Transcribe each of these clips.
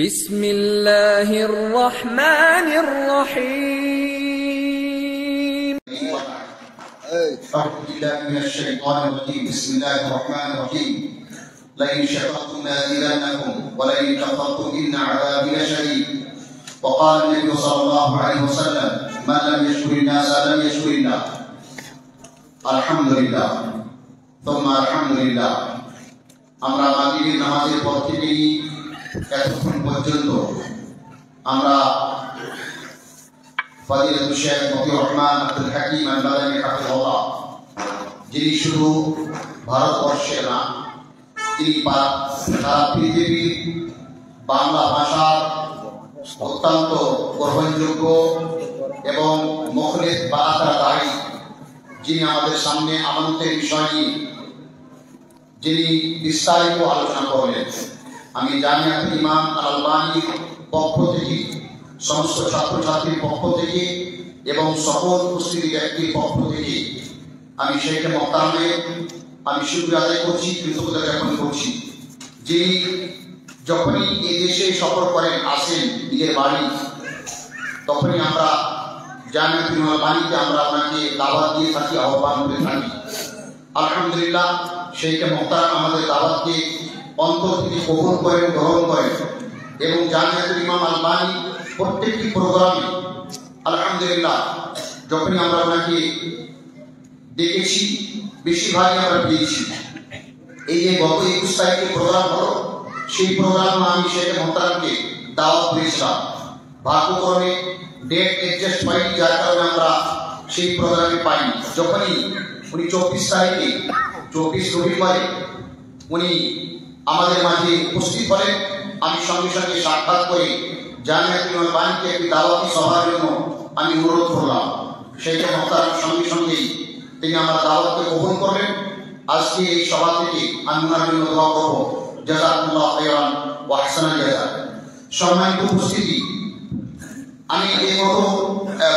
بسم الله الرحمن الرحيم. أعوذ بالله من الشيطان الرجيم. بسم الله الرحمن الرحيم. لئن شكرتم لأزيدنكم ولئن كفرتم إن عذابي لشديد. وقال النبي صلى الله عليه وسلم: من لم يشكر الناس لم يشكر الله. الحمد لله ثم الحمد لله. আমরা মাগরিবের নামাজের পর থেকেই এতক্ষণ পর্যন্ত আমরা ফজিলাতুল শেখ মতিউর রহমান আব্দুল হাকিম আল-মাদানী হাফিজাহুল্লাহ, যিনি শুধু ভারতবর্ষের না, তিনি সারা পৃথিবীর বাংলা ভাষার অত্যন্ত গ্রহণযোগ্য এবং মুখলিস বারাতার দায়ী, যিনি আমাদের সামনে আমানতের বিষয় নিয়ে যিনি বিস্তারিত আলোচনা করলেন। আমি জামিয়াতুল ইমাম আল-আলবানীর পক্ষ থেকে, সমস্ত ছাত্রছাত্রীর পক্ষ থেকে এবং সকল উপস্থিত ব্যক্তির পক্ষ থেকে আমি শেখ মোহতারামের আমি শুকরিয়া আদায় করছি, কৃতজ্ঞতা জ্ঞাপন করছি। যিনি যখনই এই দেশে সফর করেন, আসেন নিজের বাড়ি, তখনই আমরা জামিয়াতুল ইমাম আল-আলবানীতে আমরা ওনাকে দাওয়াত দিয়ে থাকি, আহ্বান করে থাকি। আলহামদুলিল্লাহ, শেখ মোহতারাম আমাদের দাওয়াতকে অন্তর থেকে কবুল করেন, গ্রহণ করেন এবং জামিয়াতুল ইমাম আল-আলবানী প্রত্যেকটি প্রোগ্রামে আলহামদুলিল্লাহ যখনই আমরা ওনাকে দেখেছি, বেশিরভাগই আমরা পেয়েছি। এই যে গত 21 তারিখে প্রোগ্রাম হলো, সেই প্রোগ্রামে আমি শেখ মোহতারামকে দাওয়াত দিয়েছিলাম। ভাগ্যক্রমে ডেট অ্যাডজাস্ট হয়নি, যার কারণে আমরা সেই প্রোগ্রামে পাইনি। যখনই উনি 24 তারিখে 24 রবিবারে উনি আমাদের মাঝে উপস্থিত হলেন, আমি সঙ্গে সঙ্গে সাক্ষাৎ করে জামিয়াতুল ইমাম আল-আলবানীকে একটি দাওয়াতি সভার জন্য আমি অনুরোধ করলাম। সেই মোহতারাম সঙ্গে সঙ্গেই তিনি আমার দাওয়াতকে গ্রহণ করলেন। আজকে এই সভা থেকে আমি ওনার জন্য দোয়া করব, জাযাকুল্লাহ খায়রান ওয়া আহসানাল জাযা। সম্মানিত উপস্থিতি, আমি এই মতো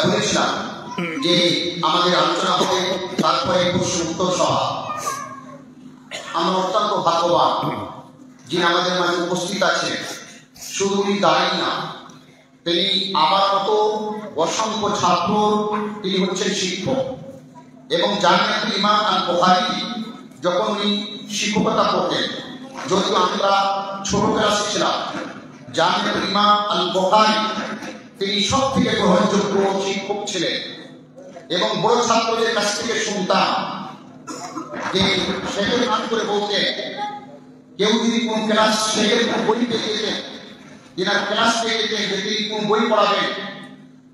বলেছিলাম যে আমাদের আলোচনা হবে, তারপরে প্রশ্ন উত্তর সভা। আমরা অত্যন্ত ভাগ্যবান যিনি আমাদের মাঝে উপস্থিত আছেন। শুধু উনি দাঁড়াই না, তিনি আমার মতো অসংখ্য ছাত্র, তিনি হচ্ছেন শিক্ষক এবং জামিয়াতুল ইমাম আল-বুখারী যখন উনি শিক্ষকতা করতেন, যদিও আমরা ছোট ক্লাসে ছিলাম, জামিয়াতুল ইমাম আল-বুখারী তিনি সব থেকে গ্রহণযোগ্য শিক্ষক ছিলেন এবং বড় ছাত্রদের কাছ থেকে শুনতাম যে শেখের নাম করে বলতেন, কেউ যদি কোন ক্লাস শেখের কোন বই পেয়ে যেতেন, যিনার ক্লাস পেয়ে যেতেন যে তিনি কোন বই পড়াবেন,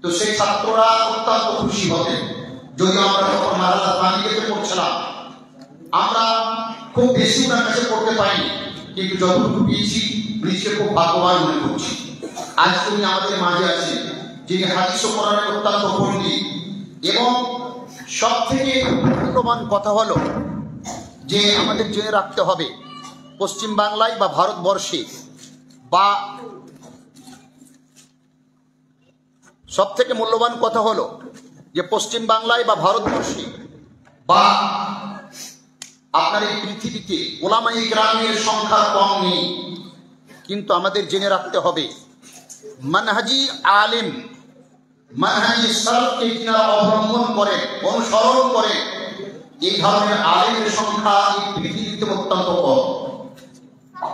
তো সেই ছাত্ররা অত্যন্ত খুশি হতেন। যদি আমরা তখন মাদ্রাসা প্রাণীকে পড়ছিলাম, আমরা খুব বেশি ওনার কাছে পড়তে পাইনি, কিন্তু যতটুকু পেয়েছি নিজেকে খুব ভাগ্যবান মনে করছি। আজ তিনি আমাদের মাঝে আছেন, যিনি হাদিস ও কোরআনের অত্যন্ত পণ্ডিত। এবং সব থেকে মূল্যবান কথা হলো যে আমাদের জেনে রাখতে হবে, পশ্চিম বাংলায় বা ভারতবর্ষে বা সব থেকে মূল্যবান কথা হলো যে পশ্চিম বাংলায় বা ভারতবর্ষে বা আপনার এই পৃথিবীতে ওলামায়ে কেরামের সংখ্যা কম নেই, কিন্তু আমাদের জেনে রাখতে হবে মানহাজি আলেম, মানহাজি সালাফকে যারা অবলম্বন করে, অনুসরণ করে, এই ধরনের আলেমের সংখ্যা এই পৃথিবীতে অত্যন্ত কম।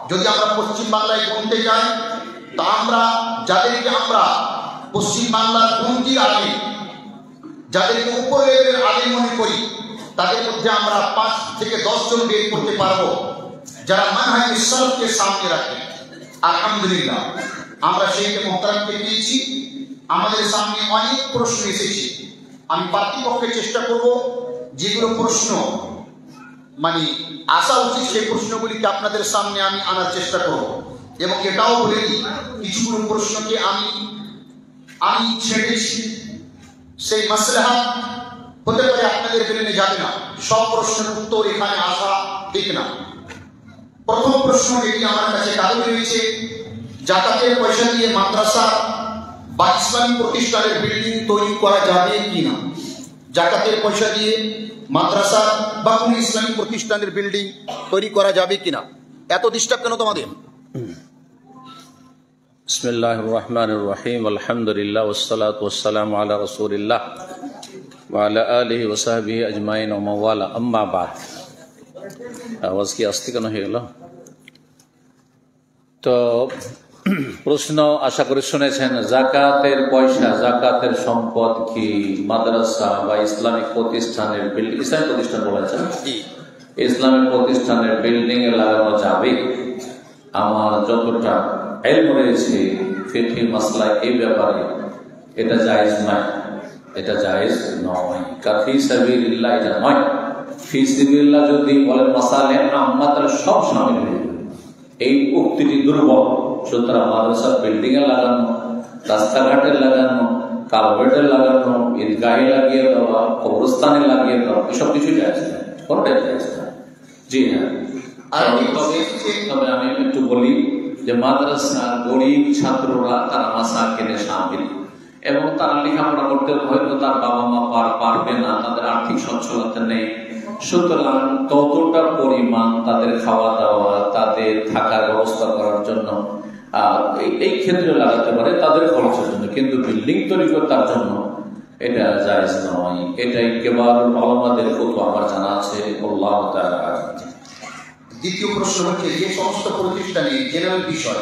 যদি আমরা পশ্চিম বাংলায় গুনতে যাই, তা আমরা যাদেরকে আমরা পশ্চিম বাংলার গুণী আলেম, যাদেরকে উপরের আলেম মনে করি, তাদের মধ্যে আমরা 5 থেকে 10 জন বের করতে পারবো যারা মানহাজি সালাফকে সামনে রাখে। আলহামদুলিল্লাহ, আমরা সেই মোহতারামকে পেয়েছি। আমাদের সামনে অনেক প্রশ্ন এসেছে, আমি পার্টিপক্ষে চেষ্টা করব যেগুলো প্রশ্ন মানে আসা উচিত সেই প্রশ্নগুলিকে আপনাদের সামনে আমি আনার চেষ্টা করব। এবং এটাও বলে দিই, কিছুগুলো প্রশ্নকে আমি ছেড়েছি, সেই মাসলাহা হতে পারে আপনাদের ব্রেনে যাবে না, সব প্রশ্নের উত্তর এখানে আসা ঠিক না। প্রথম প্রশ্ন যেটি আমার কাছে কাগজে রয়েছে, যাকাতের পয়সা দিয়ে মাদ্রাসা বা ইসলামী প্রতিষ্ঠানের বিল্ডিং তৈরি করা যাবে কি না? যাকাতের পয়সা দিয়ে মাদ্রাসা বা কোনো ইসলামী প্রতিষ্ঠানের বিল্ডিং তৈরি করা যাবে কিনা? এত ডিস্টার্ব কেন তোমাদের? বিসমিল্লাহির রহমানির রহিম আলহামদুলিল্লাহ ওয়াসসালাতু ওয়াসসালামু আলা রাসূলিল্লাহ ওয়া আলা আলিহি ওয়া সাহবিহি আজমাইন ওয়া মাওয়ালা আম্মা বাদ। আওয়াজ কি আস্তে কেন হয়ে গেল? তো প্রশ্ন আশা করি শুনেছেন, যাকাতের পয়সা, যাকাতের সম্পদ কি মাদ্রাসা বা ইসলামিক প্রতিষ্ঠানের বিল্ডিং, ইসলামিক প্রতিষ্ঠান বলেছেন, ইসলামিক প্রতিষ্ঠানের বিল্ডিং এ লাগানো যাবে? আমার যতটা ইলম রয়েছে ফিকহি মাসলা এই ব্যাপারে, এটা জায়েজ নয়, এটা জায়েজ নয়। ফি সাবিলিল্লাহ এটা নয়। ফি সাবিলিল্লাহ যদি বলেন মাসালে আম্মা, তাহলে সব শামিল হয়ে যাবে। এই উক্তিটি দুর্বল। সুতরাং মাদ্রাসা বিল্ডিং এ লাগানো, রাস্তাঘাটে লাগানো, কালভার্টে লাগানো, ঈদগাহে লাগিয়ে দেওয়া, কবরস্থানে লাগিয়ে দেওয়া, এসব কিছু জায়েজ নয়, কোনটাই জায়েজ নয়। জি হ্যাঁ, তবে আমি একটু বলি যে মাদ্রাসা গরিব ছাত্ররা তারা মাসাকিনে শামিল, এবং তারা লেখাপড়া করতে হয়তো তার বাবা মা পারবে না, তাদের আর্থিক সচ্ছলতা নেই। সুতরাং ততটা পরিমাণ তাদের খাওয়া দাওয়া, তাদের থাকার ব্যবস্থা করার জন্য এই ক্ষেত্রে লাগাতে পারে, তাদের খরচের জন্য। কিন্তু বিল্ডিং তৈরি করার জন্য এটা জায়েজ নয়। এটাই কেবল ওলামাদের ফতোয়া আমার জানা আছে। আল্লাহু তাআলা। দ্বিতীয় প্রশ্ন হচ্ছে, যে সমস্ত প্রতিষ্ঠানে জেনারেল বিষয়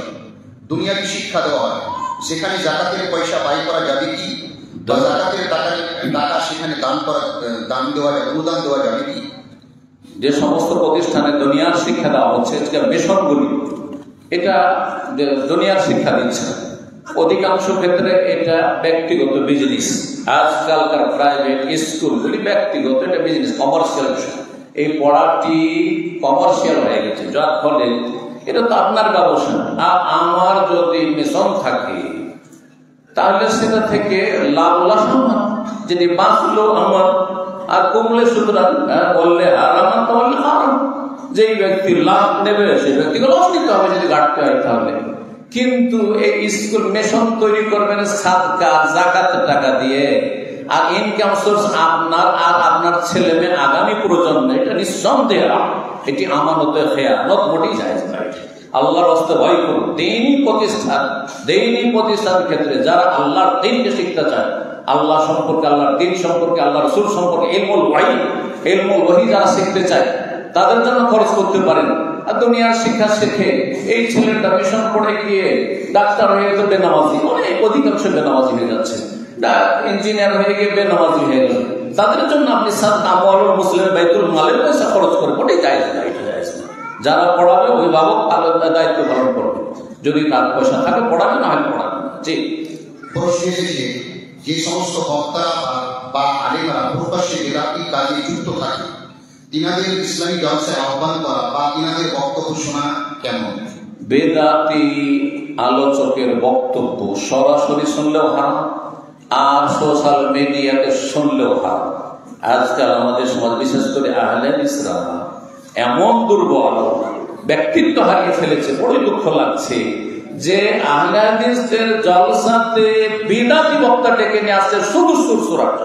দুনিয়াবী শিক্ষা দেওয়া হয়, সেখানে যাকাতের পয়সা ব্যয় করা যাবে কি? বা যাকাতের টাকা সেখানে দান দেওয়া যাবে, অনুদান দেওয়া যাবে কি? যে সমস্ত প্রতিষ্ঠানে দুনিয়ার শিক্ষা দেওয়া হচ্ছে, মিশনগুলি এটা দুনিয়ার শিক্ষা দিচ্ছে, অধিকাংশ ক্ষেত্রে এটা ব্যক্তিগত বিজনেস। আজকালকার প্রাইভেট স্কুলগুলি ব্যক্তিগত, এটা বিজনেস, কমার্শিয়াল বিষয়। এই পড়াটি কমার্শিয়াল হয়ে গেছে, যার ফলে এটা তো আপনার ব্যবসা। আর আমার যদি মিশন থাকে তাহলে সেটা থেকে লাভ লাভ আমার, যদি বাঁচলো আমার, আর কমলে সুতরাং বললে আর আমার তো বললে হারাম। যেই ব্যক্তি লাভ নেবে সেই ব্যক্তিকে লস নিতে হবে যদি ঘাটতে হয় তাহলে। কিন্তু এই স্কুল মিশন তৈরি করবেন সাদকা যাকাতের টাকা দিয়ে, আর ইনকাম সোর্স আপনার আর আপনার ছেলে মেয়ে আগামী প্রজন্মে, এটা নিঃসন্দেহ এটি আমানতে খেয়ানত, মোটেই জায়েজ নয়। আল্লাহর রাস্তায় ভয় করুন। দ্বীনি প্রতিষ্ঠানের ক্ষেত্রে যারা আল্লাহর দ্বীনকে শিখতে চায়, আল্লাহ সম্পর্কে, আল্লাহর দ্বীন সম্পর্কে, আল্লাহ রাসূল সম্পর্কে ইলমুল ওহী যারা শিখতে চায়, তাদের জন্য খরচ করতে পারেন। আর দুনিয়ার শিক্ষা শিখে এই ছেলেটা মিশন পড়ে গিয়ে ডাক্তার হয়ে গেছে বেনামাজি, অনেক অধিকাংশ বেনামাজি হয়ে যাচ্ছে, ইঞ্জিনিয়ার হয়ে গিয়ে বেনামাজি হয়ে গেল, তাদের জন্য আপনি মুসলিম বাইতুল মালের পয়সা খরচ করে, ওটাই জায়েজ না, এটা জায়েজ না। যারা পড়াবে অভিভাবক তাদের দায়িত্ব পালন করবে, যদি তার পয়সা থাকে পড়াবে, না হলে পড়াবে না। জি, প্রশ্ন এসেছে, যে সমস্ত বক্তা বা আলেমরা প্রকাশ্যে বেদাতি কাজে যুক্ত থাকে, তিনাদের ইসলামী জলসায় আহ্বান করা বা তিনাদের বক্তব্য শোনা কেমন? বেদাতি আলোচকের বক্তব্য সরাসরি শুনলেও হারাম, আর সোশ্যাল মিডিয়াতে শুনলেও হারাম। আজকাল আমাদের সমাজ, বিশেষ করে আহলে হাদিসরা এমন দুর্বল, ব্যক্তিত্ব হারিয়ে ফেলেছে। বড়ই দুঃখ লাগছে যে আহলে হাদিসদের জলসাতে বিদাতি বক্তা ডেকে নিয়ে আসছে শুধু সুরসুরাট,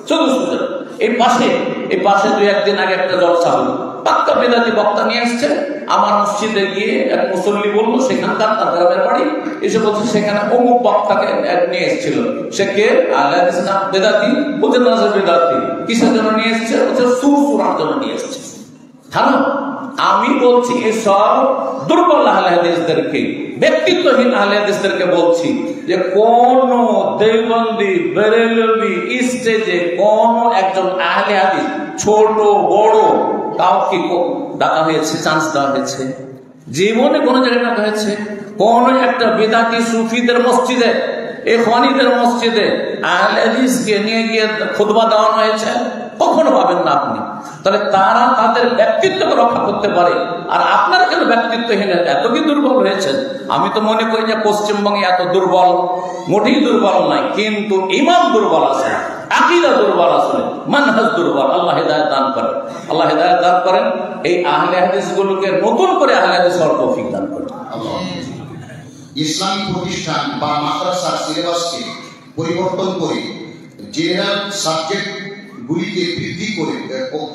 শুধু সুর। এই পাশে 2-1 দিন আগে একটা জলসা হলো, পাক্কা বিদাতি বক্তা নিয়ে আসছে। আমার মসজিদে গিয়ে এক মুসল্লি বললো, সেখানকার তার গ্রামের বাড়ি, এসে বলছে সেখানে অমুক বক্তাকে নিয়ে এসেছিল। সে কে? আহলে হাদিস না বেদাতি? বলছে না সে বেদাতি। কিসের জন্য নিয়ে এসছে? বলছে সুরসুরার জন্য নিয়ে এসছে। হারাম। আমি বলছি এসব দুর্বল আহলে হাদিসদেরকে, ব্যক্তিত্বহীন আহলে হাদিসদেরকে বলছি যে কোন দেওবন্দি, বেরেলভি স্টেজে কোন একজন আহলে হাদিস, ছোট বড়, কাউকে ডাকা হয়েছে, চান্স দেওয়া হয়েছে? জীবনে কোন জায়গায় ডাকা হয়েছে? কোন একটা বিদাতি সুফিদের মসজিদে, ইখওয়ানীদের মসজিদে আহলে হাদিসকে নিয়ে গিয়ে খুতবা দেওয়ানো হয়েছে? কখনো পাবেন না আপনি। তাহলে তারা তাদের ব্যক্তিত্বকে রক্ষা করতে পারে, আর আপনারা কেন ব্যক্তিত্বহীন, এত কি দুর্বল হয়েছেন? আমি তো মনে করি যে পশ্চিমবঙ্গে এত দুর্বল, মোটেই দুর্বল নয়, কিন্তু ইমান দুর্বল আছে, আকীদা দুর্বল আছে, মানহাজ দুর্বল। আল্লাহ হিদায়াত দান করেন, আল্লাহ হিদায়াত দান করেন। এই আহলে হাদিসগুলোকে নতুন করে আহলে হাদিস হওয়ার তৌফিক দান করেন। ইসলামী প্রতিষ্ঠান বা মাদ্রাসার সিলেবাসকে পরিবর্তন করে জেনারেল সাবজেক্ট গুলিকে বৃদ্ধি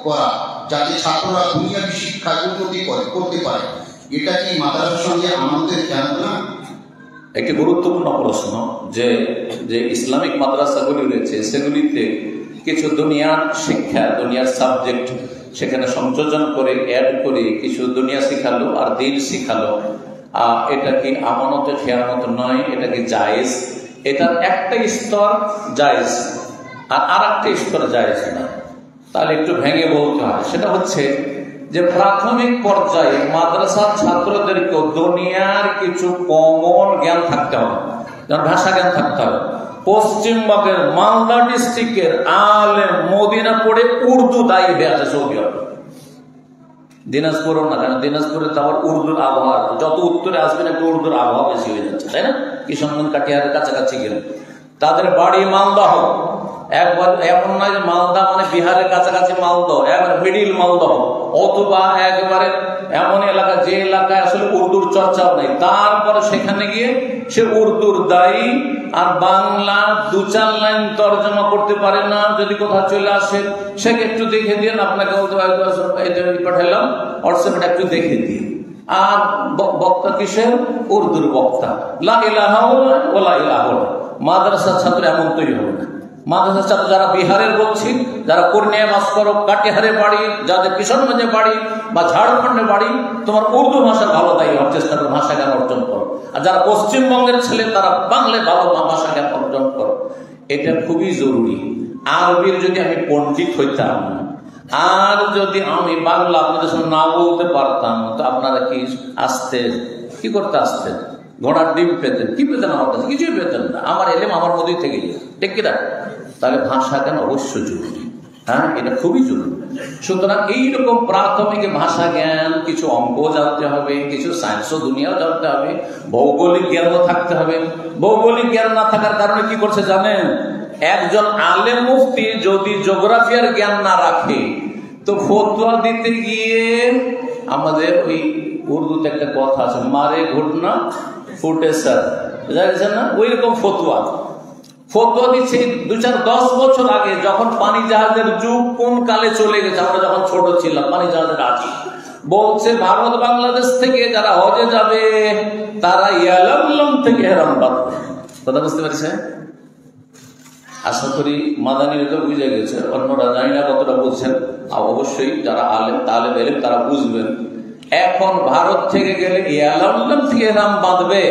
করা, যাতে ছাত্ররা দুনিয়াবী শিক্ষা উন্নতি করতে পারে, এটা কি মাদ্রাসার সঙ্গে আমাদের খেয়াল না? একটি গুরুত্বপূর্ণ প্রশ্ন যে যে ইসলামিক মাদ্রাসাগুলি রয়েছে সেগুলিতে কিছু দুনিয়ার শিক্ষা, দুনিয়ার সাবজেক্ট সেখানে সংযোজন করে অ্যাড করে কিছু দুনিয়া শিখালো আর দিন শিখালো, এটা কি আমানতে খেয়ানত নয়? এটা কি জায়েজ? এটার একটা স্তর জায়েজ আর একটা স্তর জায়েজ না। তাহলে একটু ভেঙে বলতে হয়। সেটা হচ্ছে যে প্রাথমিক পর্যায়ে মাদ্রাসার ছাত্রদেরকেও দুনিয়ার কিছু কমন জ্ঞান থাকতে হবে, যেমন ভাষা জ্ঞান থাকতে হবে। পশ্চিমবঙ্গের মালদা ডিস্ট্রিক্টের আলেম মদিনা পড়ে উর্দু দায়ী হয়ে আছে সৌদি আরব। দিনাজপুরও না, কারণ দিনাজপুরে তো আবার উর্দুর আবহাওয়া, যত উত্তরে আসবেন একটু উর্দুর আবহাওয়া বেশি হয়ে যাচ্ছে, তাই না? কিশোরগঞ্জ কাটিহারের কাছাকাছি গেলে তাদের বাড়ি মালদা হোক, একবার এমন নয় যে মালদা মানে বিহারের কাছাকাছি মালদা, একবার মিডিল মালদা, অথবা একবারে এমন এলাকা যে এলাকায় আসলে উর্দুর চর্চাও নেই, তারপরে সেখানে গিয়ে সে উর্দুর দায়ী আর বাংলা 2-4 লাইন তর্জমা করতে পারে না। যদি কোথাও চলে আসে সেকে একটু দেখে দিন, আপনাকে পাঠালাম হোয়াটসঅ্যাপে একটু দেখে দিন। আর বক্তা কিসের? উর্দুর বক্তা। লা ইলাহা ওয়ালা ইলাহা। মাদ্রাসার ছাত্র এমন তৈরি হবে না। মাদ্রাসার ছাত্র যারা বিহারের বলছি, যারা পূর্ণিয়া বাস করো, কাটিহারে বাড়ি, যাদের কিশোরগঞ্জে বাড়ি বা ঝাড়খণ্ডে বাড়ি, তোমার উর্দু ভাষার ভালো দায়ী হওয়ার চেষ্টা করো, ভাষা জ্ঞান অর্জন করো। আর যারা পশ্চিমবঙ্গের ছেলে তারা বাংলায় ভালো ভাষা জ্ঞান অর্জন করো। এটা খুবই জরুরি। আরবির যদি আমি পণ্ডিত হইতাম আর যদি আমি বাংলা আপনাদের সঙ্গে না বলতে পারতাম, তো আপনারা কি আসতেন? কি করতে আসতেন? ঘোড়ার ডিম পেতেন? কি পেতেন? আমার কাছে কিছুই পেতেন না। আমার এলেম আমার মধ্যেই থেকে যেত, ঠিক কিনা? তাহলে ভাষা জ্ঞান অবশ্যই জরুরি। হ্যাঁ, এটা খুবই জরুরি। সুতরাং এইরকম প্রাথমিক ভাষা জ্ঞান, কিছু অঙ্ক জানতে হবে, কিছু সায়েন্স ও দুনিয়াও জানতে হবে, ভৌগোলিক জ্ঞানও থাকতে হবে। ভৌগোলিক জ্ঞান না থাকার কারণে কি করছে জানেন? একজন আলেম মুফতি যদি জিওগ্রাফিয়ার জ্ঞান না রাখে তো ফতোয়া দিতে গিয়ে, আমাদের ওই উর্দুতে একটা কথা আছে, মারে ঘটনা ফুটে স্যার, বুঝা না? ওই রকম ফতোয়া দিচ্ছে 2-4-10 বছর আগে, যখন পানি জাহাজের যুগ কোন কালে চলে গেছে, আমরা যখন ছোট ছিলাম পানি জাহাজের আগে, বলছে ভারত বাংলাদেশ থেকে যারা হজে যাবে তারা ইয়ালামলাম থেকে হেরাম বাঁধবে। কথা বুঝতে পারছে? আশা করি মাদানির তো বুঝে গেছে, অন্যরা জানি না কতটা বুঝছেন। আর অবশ্যই যারা আলেম তালেব এলেম তারা বুঝবেন। এখন ভারত থেকে গেলে ইয়ালামলাম থেকে হেরাম বাঁধবে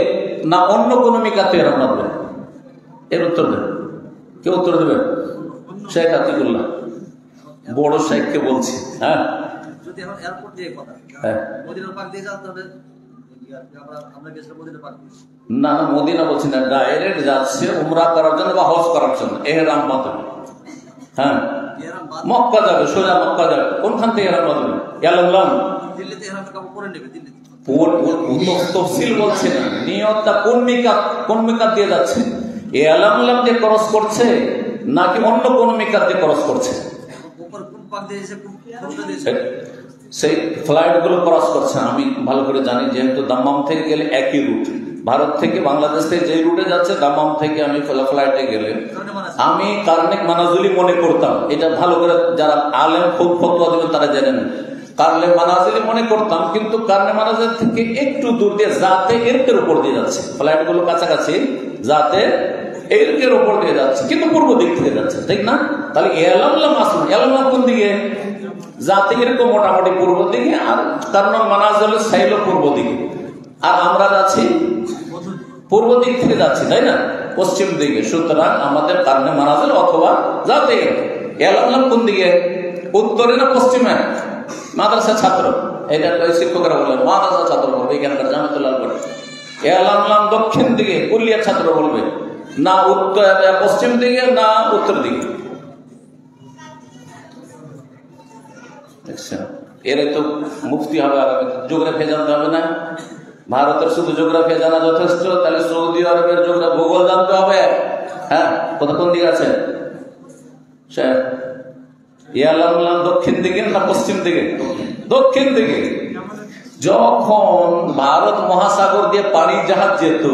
না অন্য কোন মিকাতে হেরাম বাঁধবে? এর উত্তর দেন। কেউ উত্তর দেবেন? শেখ আতিকুল্লাহ, বড় শেখকে বলছি। হ্যাঁ, না মদিনা বলছি না, ডাইরেক্ট যাচ্ছে উমরা করার জন্য বা হজ করার জন্য এহরাম বাঁধবে। হ্যাঁ, মক্কা যাবে, সোজা মক্কা যাবে, কোনখান থেকে এহরাম বাঁধবে? ইয়ালামলাম তফসিল বলছে না, নিয়তটা কোন মিকাত দিয়ে যাচ্ছে, ইয়ালামলাম দিয়ে ক্রস করছে নাকি অন্য কোন মিকাত দিয়ে ক্রস করছে? সেই ফ্লাইট গুলো ক্রস করছে আমি ভালো করে জানি, যেহেতু দাম্মাম থেকে গেলে একই রুট, ভারত থেকে বাংলাদেশ থেকে যে রুটে যাচ্ছে দাম্মাম থেকে আমি ফ্লাইটে গেলে আমি কারণিক মানাজুলি মনে করতাম। এটা ভালো করে যারা আলেম খুব ফতোয়া দেবেন তারা জানেন, কারণে মানাজুলি মনে করতাম, কিন্তু কারণে মানাজুল থেকে একটু দূর দিয়ে যাতে এরকের উপর দিয়ে যাচ্ছে, ফ্লাইট গুলো কাছাকাছি যাতে এরকের উপর দিয়ে যাচ্ছে, কিন্তু পূর্ব দিক থেকে যাচ্ছে, ঠিক না? তাহলে ইয়ালামলাম আসলাম, ইয়ালামলাম কোন দিকে? যাতে এরকম মোটামুটি পূর্ব দিকে, আর কারণ মানাজুল সাইল পূর্ব দিকে, আর আমরা যাচ্ছি পূর্ব দিক থেকে যাচ্ছি, তাই না? পশ্চিম দিকে। সুতরাং আমাদের কারণে মানাজুল অথবা যাতে ইয়ালামলাম কোন দিকে? উত্তরে না পশ্চিমে? মাদ্রাসা ছাত্র, এটা শিক্ষকরা বলবেন, মাদ্রাসা ছাত্র বলবে, এখানকার জামাতুল্লাহ বলবে। ইয়ালামলাম দক্ষিণ দিকে কুলিয়ার ছাত্র বলবে, না উত্তর পশ্চিম দিকে না উত্তর দিকে। এর তো মুফতি হবে, জিওগ্রাফি জানতে হবে না? ভারতের শুধু জিওগ্রাফি জানা যথেষ্ট, তাহলে সৌদি আরবের ভূগোল জানতে হবে। হ্যাঁ, কোন দিকে আছে? ইয়ালামলাম দক্ষিণ দিকে না পশ্চিম দিকে? দক্ষিণ দিকে। যখন ভারত মহাসাগর দিয়ে পানি জাহাজ যেত,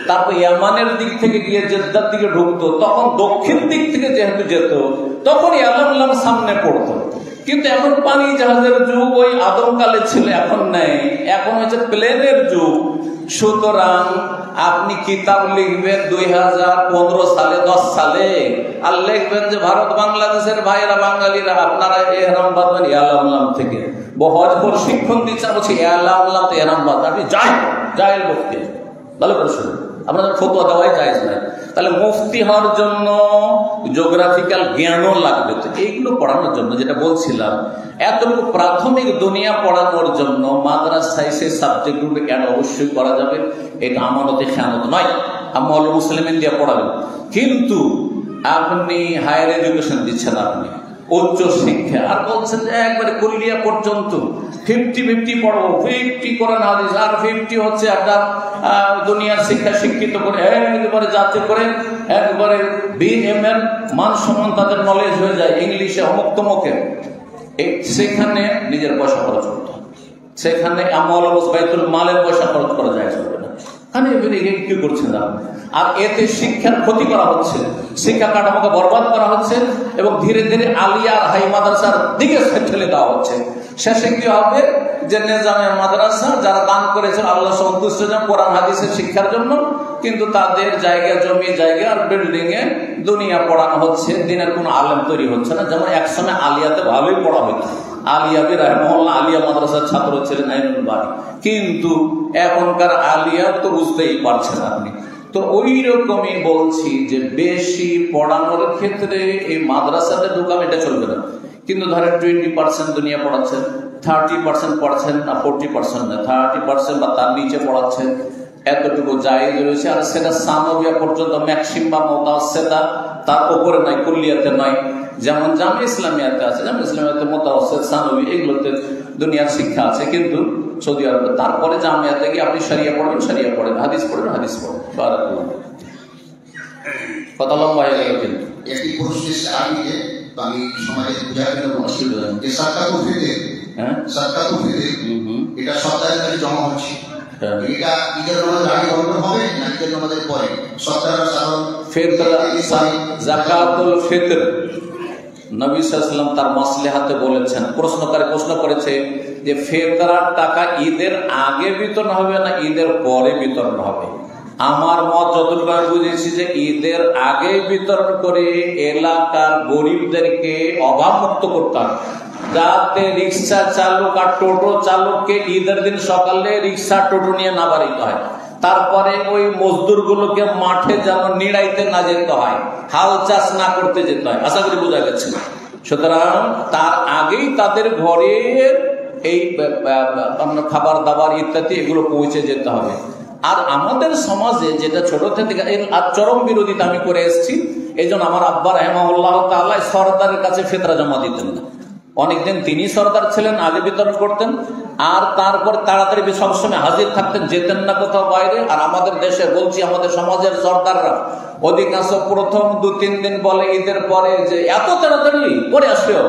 তারপর ইয়ামানের দিক থেকে গিয়ে জেদ্দার দিকে ঢুকতো, তখন দক্ষিণ দিক থেকে যেহেতু যেত, তখন ইয়ালামলাম সামনে পড়তো। কিন্তু এখন পানি জাহাজের যুগ ওই আদমকালে ছিল, এখন নেই, এখন হচ্ছে প্লেনের যুগ। সুতরাং আপনি কিতাব লিখবেন 2015 সালে 10 সালে, আর লিখবেন যে ভারত বাংলাদেশের ভাইরা বাঙালিরা আপনারা এহরাম বাঁধবেন ইয়ালাম থেকে, হজ প্রশিক্ষণ দিচ্ছেন, বলছি ইয়ালাম তো এহরাম বাঁধ, আপনি যাই মুফতি, ভালো করে শুনুন, আপনাদের ফতোয়া দেওয়াই জায়েজ নাই। তাহলে মুফতি হওয়ার জন্য জিওগ্রাফিক্যাল জ্ঞানও লাগবে। তো এইগুলো পড়ানোর জন্য যেটা বলছিলাম, এতটুকু প্রাথমিক দুনিয়া পড়ানোর জন্য মাদ্রাসায় সেই সাবজেক্টগুলো কেন অবশ্যই করা যাবে, এটা আমানতে খেয়ানত নয়, আমল মুসলিমিন দিয়ে পড়াবেন। কিন্তু আপনি হায়ার এডুকেশন দিচ্ছেন, আপনি উচ্চ শিক্ষা, আর বলছেন যে একবারে কুলিয়া পর্যন্ত 50-50 পড়ো, 50 কোরআন হাদিস আর 50 হচ্ছে আপনার দুনিয়ার শিক্ষা শিক্ষিত করে একবারে যাতে করে একবারে BM এর মান সম্মান তাদের নলেজ হয়ে যায়, ইংলিশে অমুক তমুকে, সেখানে নিজের পয়সা খরচ করতে হবে, সেখানে আমল বাইতুল মালের পয়সা খরচ করা যায় না। কি করছেন আপনি? আর এতে শিক্ষার ক্ষতি করা হচ্ছে, শিক্ষা কাঠামোকে বরবাদ করা হচ্ছে এবং ধীরে ধীরে আলিয়া আর হাই মাদ্রাসার দিকে ঠেলে দেওয়া হচ্ছে। শেষে কি হবে যে নিজামের মাদ্রাসা যারা দান করেছে আল্লাহ সন্তুষ্ট কোরআন হাদিসের শিক্ষার জন্য, কিন্তু তাদের জায়গা জমি জায়গা আর বিল্ডিং এ দুনিয়া পড়ানো হচ্ছে, দিনের কোনো আলেম তৈরি হচ্ছে না। যেমন একসময় আলিয়াতে ভালোই পড়া হইতো, আলিয়া রাহিমাহুল্লাহ আলিয়া মাদ্রাসার ছাত্র ছিলেন আইনুল বারী, কিন্তু এখনকার আলিয়া তো বুঝতেই পারছেন আপনি। তো ওই রকমই বলছি যে বেশি পড়ানোর ক্ষেত্রে এই মাদ্রাসাতে ঢুকাম, এটা চলবে না। কিন্তু ধরেন 20% দুনিয়া পড়াচ্ছেন, 30% পড়াচ্ছেন না, 40% না, 30% বা তার নিচে পড়াচ্ছেন, এতটুকু জায়েজ রয়েছে। আর সেটা সামবিয়া পর্যন্ত ম্যাক্সিমাম মুতাওয়াসসিতা, তার উপরে নয়, কুল্লিয়াতে নয়। যেমন জামে ইসলামিয়াতে আছে, জামে ইসলামিয়াতে মুতাওয়াসসিত, সানবী, এগুলোতে দুনিয়ার শিক্ষা আছে। কিন্তু সৌদি আরবে তারপরে জামিয়াতে গিয়ে আপনি শরিয়া পড়বেন, শরিয়া পড়েন, হাদিস পড়বেন, হাদিস পড়েন। বারাকাল্লাহ। কথা লম্বা হয়ে গেল, কিন্তু একটি প্রশ্ন আরবিতে আমি সমাজে বুঝাই দিলাম যে সাদকাতুল ফিতর, সাদকাতুল ফিতর এটা সপ্তাহের কাছে জমা হচ্ছে, এটা ঈদের নামাজের আগে বন্ধ হবে না ঈদের নামাজের পরে? সপ্তাহের সাধারণ ফিতরা, যাকাতুল ফিতর নবী সাল্লাল্লাহু আলাইহি ওয়াসাল্লাম তার মাসলিহাতে বলেছেন। প্রশ্নকারী প্রশ্ন করেছে যে ফিতরার টাকা ঈদের আগে বিতরণ হবে না ঈদের পরে বিতরণ হবে? আমার মত যতটুকু বুঝেছি যে ঈদের আগে বিতরণ করে এলাকার গরিবদেরকে অভাব মুক্ত করতে হবে, যাতে রিক্সা চালক আর টোটো চালককে ঈদের দিন সকালে রিক্সা টোটো নিয়ে না বাড়িতে হয়, তারপরে ওই মজদুর গুলোকে মাঠে যেন নিড়াইতে না যেতে হয়, হাল চাষ না করতে যেতে হয়। আশা করি বোঝা গেছে। সুতরাং তার আগেই তাদের ঘরে এই খাবার দাবার ইত্যাদি এগুলো পৌঁছে যেতে হবে। আর আমাদের সমাজে যেটা ছোট থেকে আর চরম বিরোধিতা আমি করে এসেছি, এই জন্য আমার আব্বা রাহিমাহুল্লাহ তাআলা সরদারের কাছে ফিতরা জমা দিতেন না। অনেকদিন তিনি সরদার ছিলেন, আগে বিতরণ করতেন, আর তারপর তাড়াতাড়ি সবসময় হাজির থাকতেন, যেতেন না কোথাও বাইরে। আর আমাদের দেশে বলছি, আমাদের সমাজের সরদাররা অধিকাংশ প্রথম 2-3 দিন বলে ঈদের পরে যে এত তাড়াতাড়ি পরে আসেও,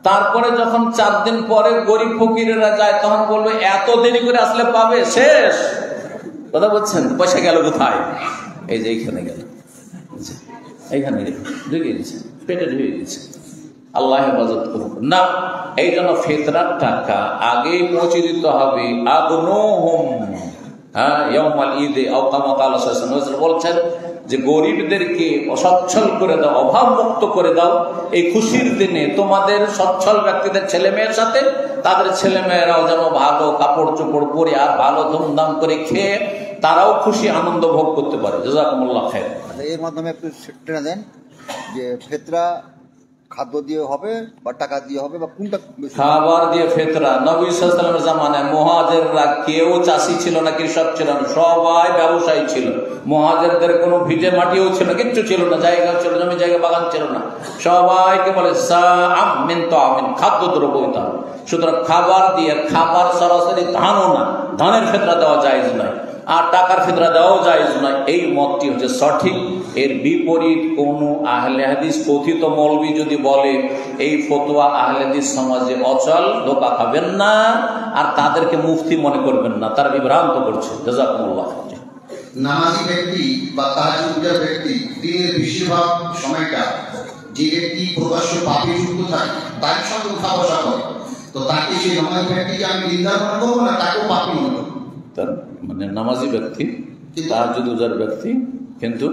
তারপরে যখন 4 দিন পরে গরিব ফকিরেরা যায় তখন বলবে এত দেরি করে আসলে পাবে, শেষ। কথা বলছেন, পয়সা গেল কোথায়? এই যে এইখানে গেল, এইখানে ঢুকে গেছে, পেটে ঢুকে গেছে। আল্লাহ হেফাজত করুন না। এই জন্য ফিতরার টাকা আগেই পৌঁছে দিতে হবে। বলছেন যে গরিবদেরকে সচ্ছল করে দাও, অভাব মুক্ত করে দাও। এই খুশির দিনে তোমাদের সচ্ছল ব্যক্তিদের ছেলে মেয়ের সাথে তাদের ছেলে মেয়েরাও যেন ভালো কাপড় চোপড় পরে আর ভালো ধুমধাম করে খেয়ে তারাও খুশি আনন্দ ভোগ করতে পারে। জাযাকুমুল্লাহ খায়র। এর মাধ্যমে একটু টেনে দেন যে ফিতরা খাদ্য দিয়ে হবে বা টাকা দিয়ে হবে বা কোনটা? খাবার দিয়ে ফিতরা। নবী সাল্লাল্লাহু আলাইহি ওয়াসাল্লামের জামানায় মুহাজিররা কেউ চাষি ছিল না, কৃষক ছিল না, সবাই ব্যবসায়ী ছিল। মুহাজিরদের কোনো ভিটে মাটিও ছিল না, কিচ্ছু ছিল না, জায়গা ছিল, জমি জায়গা বাগান ছিল না। সবাইকে বলে সাআম মিন তাআমিন, খাদ্য দ্রব্য হইতে হবে। সুতরাং খাবার দিয়ে, খাবার সরাসরি ধানও না, ধানের ফিতরা দেওয়া জায়েজ নয়, আর টাকার ফিতরা দেওয়াও জায়েজ নয়। এই মতটি হচ্ছে সঠিক। এর বিপরীত কোন আহলে হাদিস কথিত মৌলবি যদি বলে এই ফতোয়া আহলে হাদিস সমাজে অচল, ধোঁকা খাবেন না আর তাদেরকে মুফতি মনে করবেন না, তারা বিভ্রান্ত করছে। জাযাকুমুল্লাহ। নামাজি ব্যক্তি বা তাহাজ্জুদের ব্যক্তি দিনের বেশিরভাগ সময়টা যে ব্যক্তি প্রকাশ্য পাপে যুক্ত থাকে তার সঙ্গে উঠা বসা করে, তো তাকে সেই নামাজি ব্যক্তিকে আমি দিনদার মনে করবো না তাকেও পাপি মনে করবো? তার মানে নামাজি ব্যক্তি, তাহাজ্জুদ উজার ব্যক্তি, কিন্তু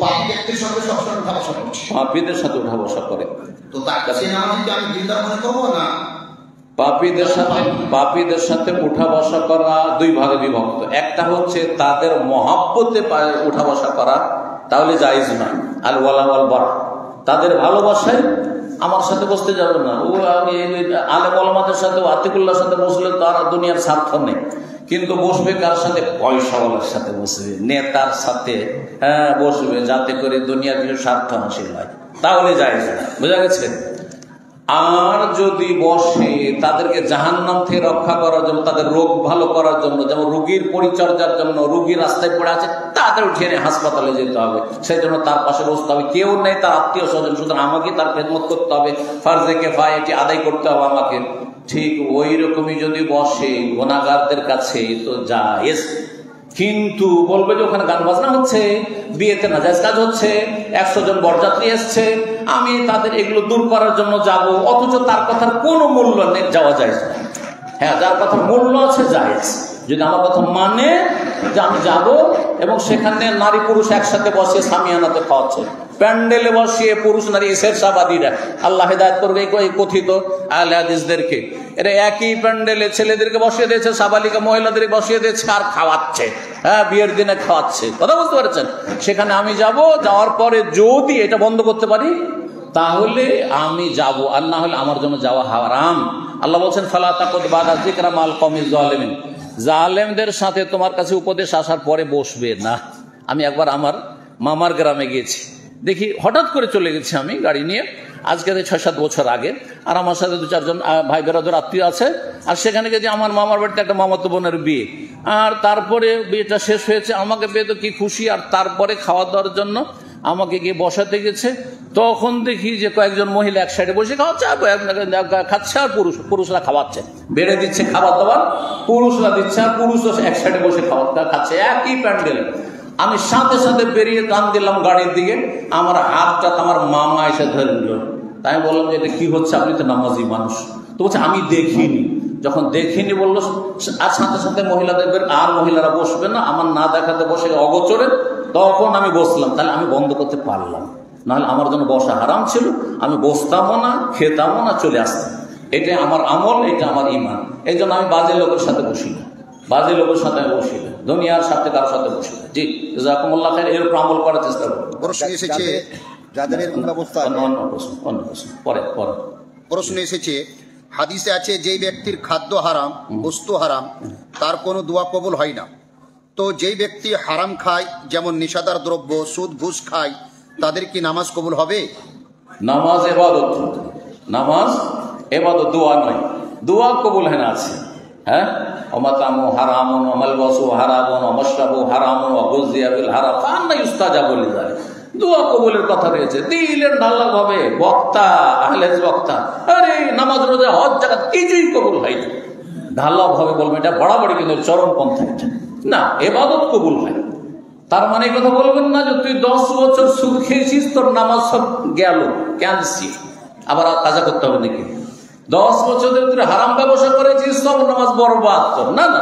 পাপি ব্যক্তির সঙ্গে সবসময় উঠা বসা করছে, পাপীদের সাথে উঠা বসা করে, তো তার কাছে নামাজিকে আমি দিনদার মনে করবো না? পাপীদের সাথে উঠা বসা করা দুই ভাগে বিভক্ত। একটা হচ্ছে তাদের মহাব্বতে উঠা বসা করা, তাহলে জায়েজ নয়। আল ওয়ালা ওয়াল বারা, তাদের ভালোবাসায় আমার সাথে বসতে যাবে না। ও আলেম ওলামাদের সাথে আতিকুল্লাহর সাথে বসলে তার দুনিয়ার স্বার্থ নেই, কিন্তু বসবে কার সাথে? পয়সাওয়ালার সাথে বসবে, নেতার সাথে বসবে, যাতে করে দুনিয়ার কিছু স্বার্থ হাসিল হয়, তাহলে জায়েজ না। বোঝা গেছে? আর যদি বসে তাদেরকে জাহান্নাম থেকে রক্ষা করার জন্য, তাদের রোগ ভালো করার জন্য, যেমন রোগীর পরিচর্যার জন্য, রোগী রাস্তায় পড়ে আছে তাদের উঠিয়ে নিয়ে হাসপাতালে যেতে হবে, সেই জন্য তার পাশে বসতে হবে। কেউ নেই তার আত্মীয় স্বজন, সুতরাং আমাকে তার খেদমত করতে হবে, ফারজে কিফায়া এটি আদায় করতে হবে আমাকে। ঠিক ওই রকমই যদি বসে গুনাহগারদের কাছে তো জায়েজ, কিন্তু বলবে যে ওখানে গান বাজনা হচ্ছে, বিয়েতে নাজায়েজ কাজ হচ্ছে, 100 জন বরযাত্রী এসছে, আমি তাদের এগুলো দূর করার জন্য যাব, অথচ তার কথার কোনো মূল্য নেই, যাওয়া যায় না। হ্যাঁ, যার কথার মূল্য আছে জায়েজ, যদি আমার কথা মানে যে আমি যাব, এবং সেখানে নারী পুরুষ একসাথে বসিয়ে সামিয়ানাতে খাওয়াচ্ছে, প্যান্ডেলে বসিয়ে পুরুষ নারী শেরশাবাদীরা, আল্লাহ হেদায়েত করবে এই কথিত আহলে হাদিসদেরকে, এরা একই প্যান্ডেলে ছেলেদেরকে বসিয়ে দিয়েছে, সাবালিকা মহিলাদের বসিয়ে দিয়েছে, আর খাওয়াচ্ছে, বিয়ের দিনে খাওয়াচ্ছে। কথা বুঝতে পারছেন? সেখানে আমি যাব, যাওয়ার পরে যদি এটা বন্ধ করতে পারি তাহলে আমি যাব, আর না হলে আমার জন্য যাওয়া হারাম। আল্লাহ বলছেন ফালা তাকুদ বাদা যিকরা মাল কওমিজ জালিমিন, জালেমদের সাথে তোমার কাছে উপদেশ আসার পরে বসবে না। আমি একবার আমার মামার গ্রামে গিয়েছি, দেখি হঠাৎ করে চলে গেছি আমি গাড়ি নিয়ে, আজকে 6-7 বছর আগে, আর আমার সাথে 2-4 জন ভাই বেরাদর আত্মীয় আছে, আর সেখানে গেছি আমার মামার বাড়িতে একটা মামাতো বোনের বিয়ে, আর তারপরে বিয়েটা শেষ হয়েছে, আমাকে পেয়ে তো কি খুশি, আর তারপরে খাওয়া দাওয়ার জন্য আমাকে গিয়ে বসাতে গেছে, তখন দেখি যে কয়েকজন মহিলা এক সাইডে বসে খাওয়াচ্ছে, খাচ্ছে, আর পুরুষরা খাওয়াচ্ছে, বেড়ে দিচ্ছে খাবার দাবার, পুরুষরা দিচ্ছে, আর পুরুষরা এক সাইডে বসে খাচ্ছে, একই প্যান্ডেলে। আমি সাথে সাথে বেরিয়ে টান দিলাম গাড়ির দিকে, আমার হাতটা আমার মামা এসে ধরে নিল। তাই বললাম যে এটা কি হচ্ছে, আপনি তো নামাজি মানুষ। তো বলছে আমি দেখিনি। যখন দেখিনি বললো, আর সাথে সাথে মহিলাদের আর মহিলারা বসবে না, আমার না দেখাতে বসে অগোচরে, তখন আমি বসলাম। তাহলে আমি বন্ধ করতে পারলাম, নাহলে আমার জন্য বসা হারাম ছিল, আমি বসতামও না, খেতামও না, চলে আসতাম। এটা আমার আমল, এটা আমার ইমান। এই জন্য আমি বাজে লোকের সাথে বসি না, বাজে লোকের সাথে বসি না, দুনিয়ার সাথে কারোর সাথে বসি না। জি, জাযাকুমুল্লাহ খাইর, এর উপর আমল করার চেষ্টা করব। যাদের এরকম ব্যবস্থা, প্রশ্ন এসেছে, হাদিসে আছে যেই ব্যক্তির খাদ্য হারাম, বস্তু হারাম, তার কোনো দোয়া কবুল হয় না। তো যেই ব্যক্তি হারাম খায়, যেমন নেশাদার দ্রব্য, সুদ ঘুষ খায়, তাদের কি নামাজ কবুল হবে? নামাজ ইবাদত, নামাজ ইবাদত, দোয়া নয়। দোয়া কবুল হয় না আছে, হ্যাঁ, ওমাতামু হারামুন ওমালবাসু হারামুন ওমাশরাবু হারামুন ওয়াগুযিয়া বিল হারাম ফান্না ইউস্তাজাবু লিযালিক। দোয়া কবুলের কথা রয়েছে, দিলের ঢালা ভাবে বক্তা, আহলে বক্তা, আরে নামাজ রোজা হজ জাকাত কিছুই কবুল হয় না, ঢালা ভাবে বলবে, এটা বড়াবড়ি, কিন্তু চরমপন্থা এটা না, ইবাদত কবুল হয়। তার মানে এই কথা বলবেন না যে তুই 10 বছর সুদ খেয়েছিস, তোর নামাজ সব গেল, ক্যান্সেল, আবার কাজা করতে হবে নাকি? 10 বছর ধরে তুই হারাম ব্যবসা করেছিস, সব নামাজ বরবাদ তোর, না না,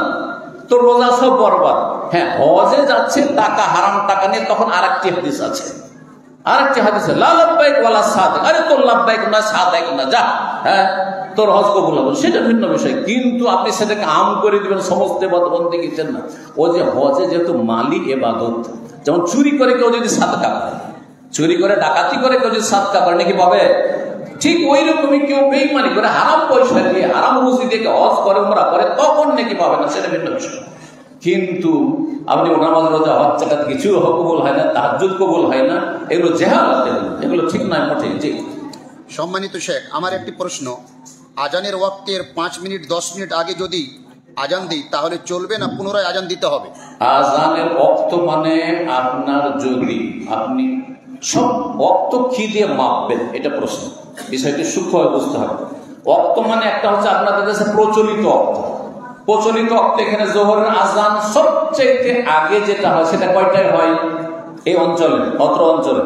তোর রোজা সব বরবাদ। হ্যাঁ, হজে যাচ্ছে টাকা, হারাম টাকা নিয়ে, তখন আরেকটি হাদিস আছে, আরেকটি হাদিসে লা লাব্বাইক ওয়ালা সাদিক, আরে তোর লাব্বাইক না সাদিক না, যা, হ্যাঁ তোর হজ কবুল হবে, সেটা ভিন্ন বিষয়। কিন্তু আপনি সেটাকে আম করে দিবেন, সমস্ত ইবাদত দিচ্ছেন না। ও যে হজে যেহেতু মালিক ইবাদত, যেমন চুরি করে কেউ যদি সাদকা করে, চুরি করে ডাকাতি করে কেউ যদি সাদকা করে, নাকি পাবে? ঠিক ওই রকমই কেউ বেঈমানি করে হারাম পয়সা দিয়ে, হারাম রুজি দিয়ে হজ করে, উমরা করে, তখন নাকি পাবে না, সেটা ভিন্ন বিষয়। কিন্তু আপনি নামাজ রোজা হজ জাকাত কিছু কবুল হয় না, তাহাজ্জুদ কবুল হয় না, এগুলো জেহালাত, এগুলো ঠিক নয় মোটে। জি, সম্মানিত শেখ, আমার একটি প্রশ্ন, আজানের ওয়াক্তের 5 মিনিট 10 মিনিট আগে যদি আজান দিই তাহলে চলবে না পুনরায় আজান দিতে হবে? আজানের ওয়াক্ত মানে আপনার, যদি আপনি সব ওয়াক্ত কি দিয়ে মাপবেন, এটা প্রশ্ন, বিষয়টি সূক্ষ্মভাবে বুঝতে হবে। ওয়াক্ত মানে একটা হচ্ছে আপনাদের কাছে প্রচলিত ওয়াক্ত, প্রচলিত ওয়াক্ত, এখানে জোহরের আজান সবচেয়ে আগে যেটা হয় সেটা কয়টায় হয় এই অঞ্চলে, অত্র অঞ্চলে?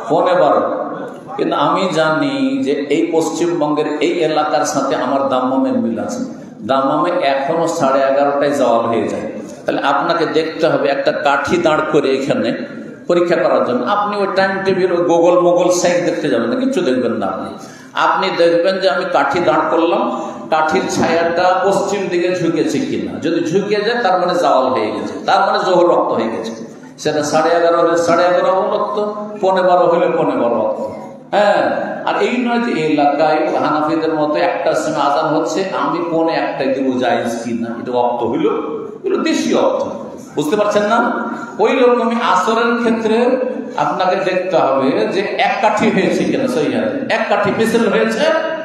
12:15। কিন্তু আমি জানি যে এই পশ্চিমবঙ্গের এই এলাকার সাথে আমার দাম্মামের মিল আছে। দাম্মামে এখনো 11:30টায় জাওয়াল হয়ে যায়। তাহলে আপনাকে দেখতে হবে একটা কাঠি দাঁড় করে এখানে পরীক্ষা করার জন্য। আপনি ওই টাইম টেবিল ওই মোগল সাইড দেখতে যাবেন না, কিচ্ছু দেখবেন না। আপনি দেখবেন যে আমি কাঠি দাঁড় করলাম, কাঠির ছায়াটা পশ্চিম দিকে ঝুঁকেছে কিনা। যদি ঝুঁকে যায় তার মানে জাওয়াল হয়ে গেছে, তার মানে জোহর রক্ত হয়ে গেছে। সেটা 11:30 হলে 11:30 রক্ত, 12:15 হলে 12:15 রক্ত। হ্যাঁ, আর এই নয় যে এলাকায় হানাফিদের মতো একটার সময় আজান হচ্ছে আমি 12:01টায় দেবো, জায়েজ কিনা, এটা অর্থ হইল, এগুলো দেশীয় অর্থ, বুঝতে পারছেন না? ওই রকমই আসরের ক্ষেত্রে আপনাকে দেখতে হবে যে এক কাঠি হয়েছে কিনা, সহি এক কাঠি মিছিল হয়েছে,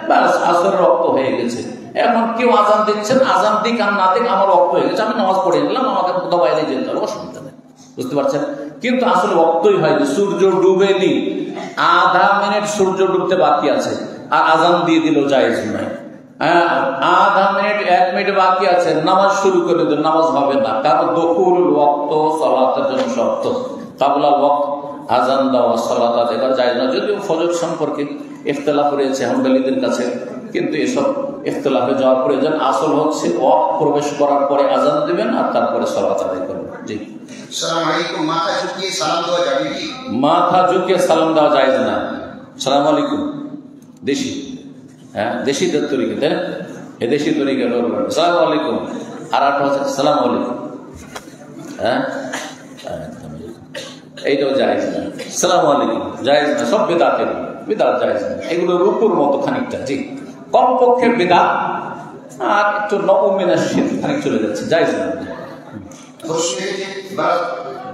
ব্যাস আসরের রক্ত হয়ে গেছে। এখন কেউ আজান দিচ্ছেন, আজান দিক আর না দিক আমার রক্ত হয়ে গেছে, আমি নামাজ পড়ে নিলাম, আমাকে কোথাও বাইরে যেতে হবে, অসুবিধা নেই, বুঝতে পারছেন? কিন্তু আসলে রক্তই হয়নি, সূর্য ডুবেনি, আধা মিনিট সূর্য ডুবতে বাকি আছে আর আজান দিয়ে দিল, জায়েজ নাই। আধা মিনিট 1 মিনিট বাকি আছে, নামাজ শুরু করে দিল, নামাজ হবে না, কারণ দুখুল ওয়াক্ত সালাতের জন্য শর্ত। কাবলাল ওয়াক্ত আজান দেওয়া সালাত আদায় করা জায়েজ না। যদিও ফজর সম্পর্কে ইখতিলাফ রয়েছে হাম্বলীদের কাছে, কিন্তু এসব ইখতিলাফে যাওয়ার প্রয়োজন। আসল হচ্ছে ওয়াক্ত প্রবেশ করার পরে আজান দিবেন আর তারপরে সালাত আদায় করবেন। জি, আসসালামু আলাইকুম। মাথা ঝুঁকিয়ে সালাম দেওয়া যাবে কি? মাথা ঝুঁকিয়ে সালাম দেওয়া জায়েজ না। সালাম আলাইকুম দেশি, হ্যাঁ দেশিদের তরিকা, তাই না? এ দেশি তরিকা সালাম আলাইকুম, আর একটা হচ্ছে সালাম আলাইকুম, হ্যাঁ এইটাও জায়েজ না। সালাম আলাইকুম জায়েজ না, সব বেদাতের, বেদাত জায়েজ না। এগুলো রূপুর মতো খানিকটা, জি কমপক্ষে বেদাত, আর একটু নবমিনা শীত খানিক চলে যাচ্ছে, জায়েজ না।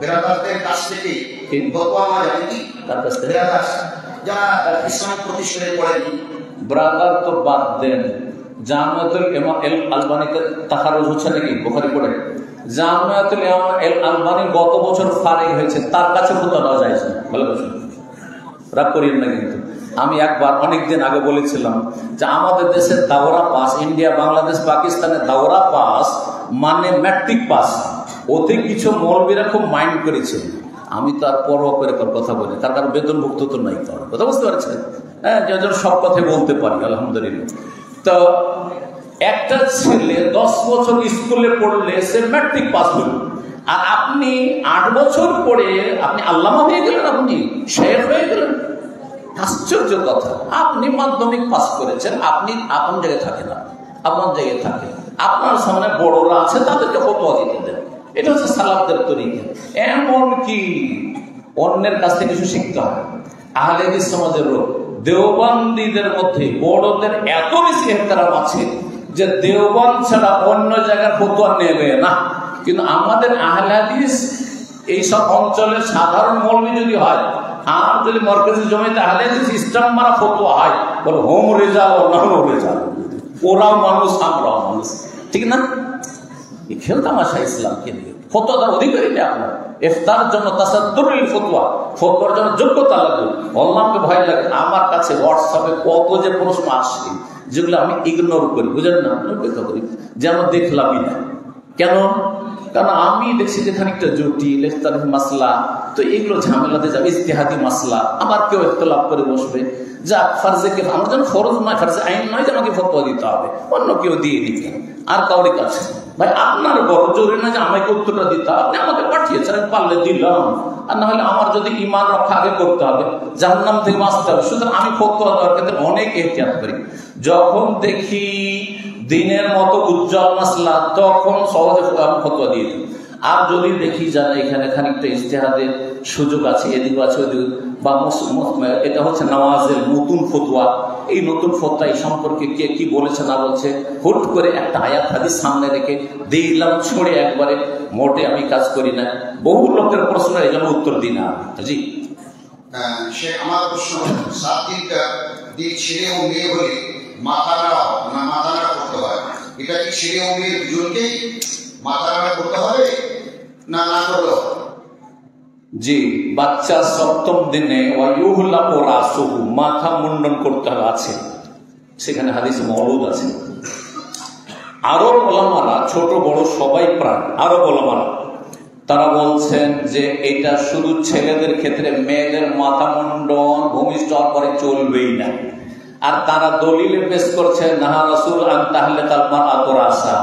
বেরাদারদের কাছ থেকে ফতোয়া নেওয়া যাবে কি? তার কাছ থেকে যারা ইসলামিক প্রতিষ্ঠানে পড়েনি, ব্রাদার তো বাদ দেন, জামিয়াতুল ইমাম এল আলবানিতে তাখারুজ হচ্ছে নাকি বুখারী পড়ে? জামিয়াতুল ইমাম এল আলবানি গত বছর ফারিগ হয়েছে, তার কাছে ফতোয়া দেওয়া যায় না। ভালো বলছেন, রাগ করিয়েন না। কিন্তু আমি একবার অনেকদিন আগে বলেছিলাম যে আমাদের দেশের দাওরা পাস, ইন্ডিয়া বাংলাদেশ পাকিস্তানের দাওরা পাস মানে ম্যাট্রিক পাস, ওতে কিছু মৌলবীরা খুব মাইন্ড করেছে। আমি তো আর পরোয়া করে কথা বলি, তার কারণ বেতনভুক্ত তো নাই, কথা বুঝতে পারছেন? হ্যাঁ, যে সব কথাই বলতে পারি আলহামদুলিল্লাহ। তো একটা ছেলে 10 বছর স্কুলে পড়লে সে ম্যাট্রিক পাস হল, আর আপনি 8 বছর পড়ে আপনি আল্লামা হয়ে গেলেন, আপনি শেখ হয়ে গেলেন। আশ্চর্য কথা, আপনি মাধ্যমিক পাস করেছেন, আপনি আপন জায়গায় থাকেন না, আপন জায়গায় থাকেন, আপনার সামনে বড়রা আছে, তাদেরকে ফতোয়া দিতে দেন। এটা হচ্ছে সালাফদের তরিকা। এমন কি অন্যের কাছ থেকে কিছু শিখতে হয়। আহলে হাদিস সমাজের লোক দেওবন্দীদের মধ্যে বড়দের এত বেশি ইহতিরাম আছে যে দেওবন্দ ছাড়া অন্য জায়গার ফতোয়া নেবে না। কিন্তু আমাদের আহলে হাদিস এইসব অঞ্চলের সাধারণ মৌলবী যদি হয়, আর যদি মরকাজি জমিতে আহলে হাদিস ইসলাম মারা ফতোয়া হয়, বলে হোম রেজাল ও নন রেজাল, ওরাও মানুষ আমরাও মানুষ, ঠিক না? এই খেল তামাশা ইসলামকে নিয়ে ফতোয়া দেওয়ার অধিকারী নেই আপনার। ইফতার জন্য তাসাদ্দুরুল ফতোয়া, ফতোয়ার জন্য যোগ্যতা লাগবে, আল্লাহকে ভয় লাগে। আমার কাছে হোয়াটসঅ্যাপে কত যে প্রশ্ন আসছে যেগুলো আমি ইগনোর করি, বুঝলেন না, উপেক্ষা করি, যেন দেখলামই না। কেন? কারণ আমি দেখছি যে খানিকটা জটিল ইখতিলাফ মাসলা, তো এগুলো ঝামেলাতে যাবে, ইজতিহাদি মাসলা, আবার কেউ ইখতিলাফ করে বসবে, যা ফারজে কে আমার জন্য ফরজ নয়, ফারজে আইন নয় যে আমাকে ফতোয়া দিতে হবে, অন্য কেউ দিয়ে দিতে আর কাউরি কাছে। ভাই আপনার বড় জরুরি না যে আমাকে উত্তরটা দিতে হবে, আপনি আমাকে পাঠিয়েছেন, আমি পারলে দিলাম, আর না হলে আমার যদি ইমান রক্ষা আগে করতে হবে, জাহান্নাম থেকে বাঁচতে হবে। সুতরাং আমি ফতোয়া দেওয়ার ক্ষেত্রে অনেক এহতিয়াত করি। যখন দেখি দিনের মতো উজ্জ্বল মাসলা, তখন সহজে আমি ফতোয়া দিয়ে দিই। আর যদি দেখি জানা এখানে খানিকটা ইজতিহাদের সুযোগ আছে, এদিক আছে ওদিক, বা এটা হচ্ছে নওয়াজের নতুন ফতোয়া, এই নতুন ফতোয়া এই সম্পর্কে কে কি বলেছে না বলছে, হুট করে একটা আয়াত হাদিস সামনে রেখে দিলাম ছড়ে একবারে, মোটে আমি কাজ করি না। বহু লোকের প্রশ্ন এই জন্য উত্তর দিই না। জি, সে আমার প্রশ্ন, 7 দিনটা দিন ছেলে ও মেয়ে হলে মাথা নাড়া করতে হয়, এটা কি ছেলে ও মেয়ে দুজনকেই মাথা নাড়া করতে হবে না না করলে? জি, বাচ্চা 7ম দিনে মাথা মুন্ডন করতে হবে আছে, সেখানে হাদিসে মওলুদ আছে। আরব ওলামারা ছোট বড় সবাই প্রাণ, আরব ওলামারা তারা বলছেন যে এটা শুধু ছেলেদের ক্ষেত্রে, মেয়েদের মাথা মুন্ডন ভূমিষ্ঠ হওয়ার পরে চলবেই না। আর তারা দলিলে পেশ করছেন নাহা রাসূল আন তাহলিকাল মারআতু রাসা,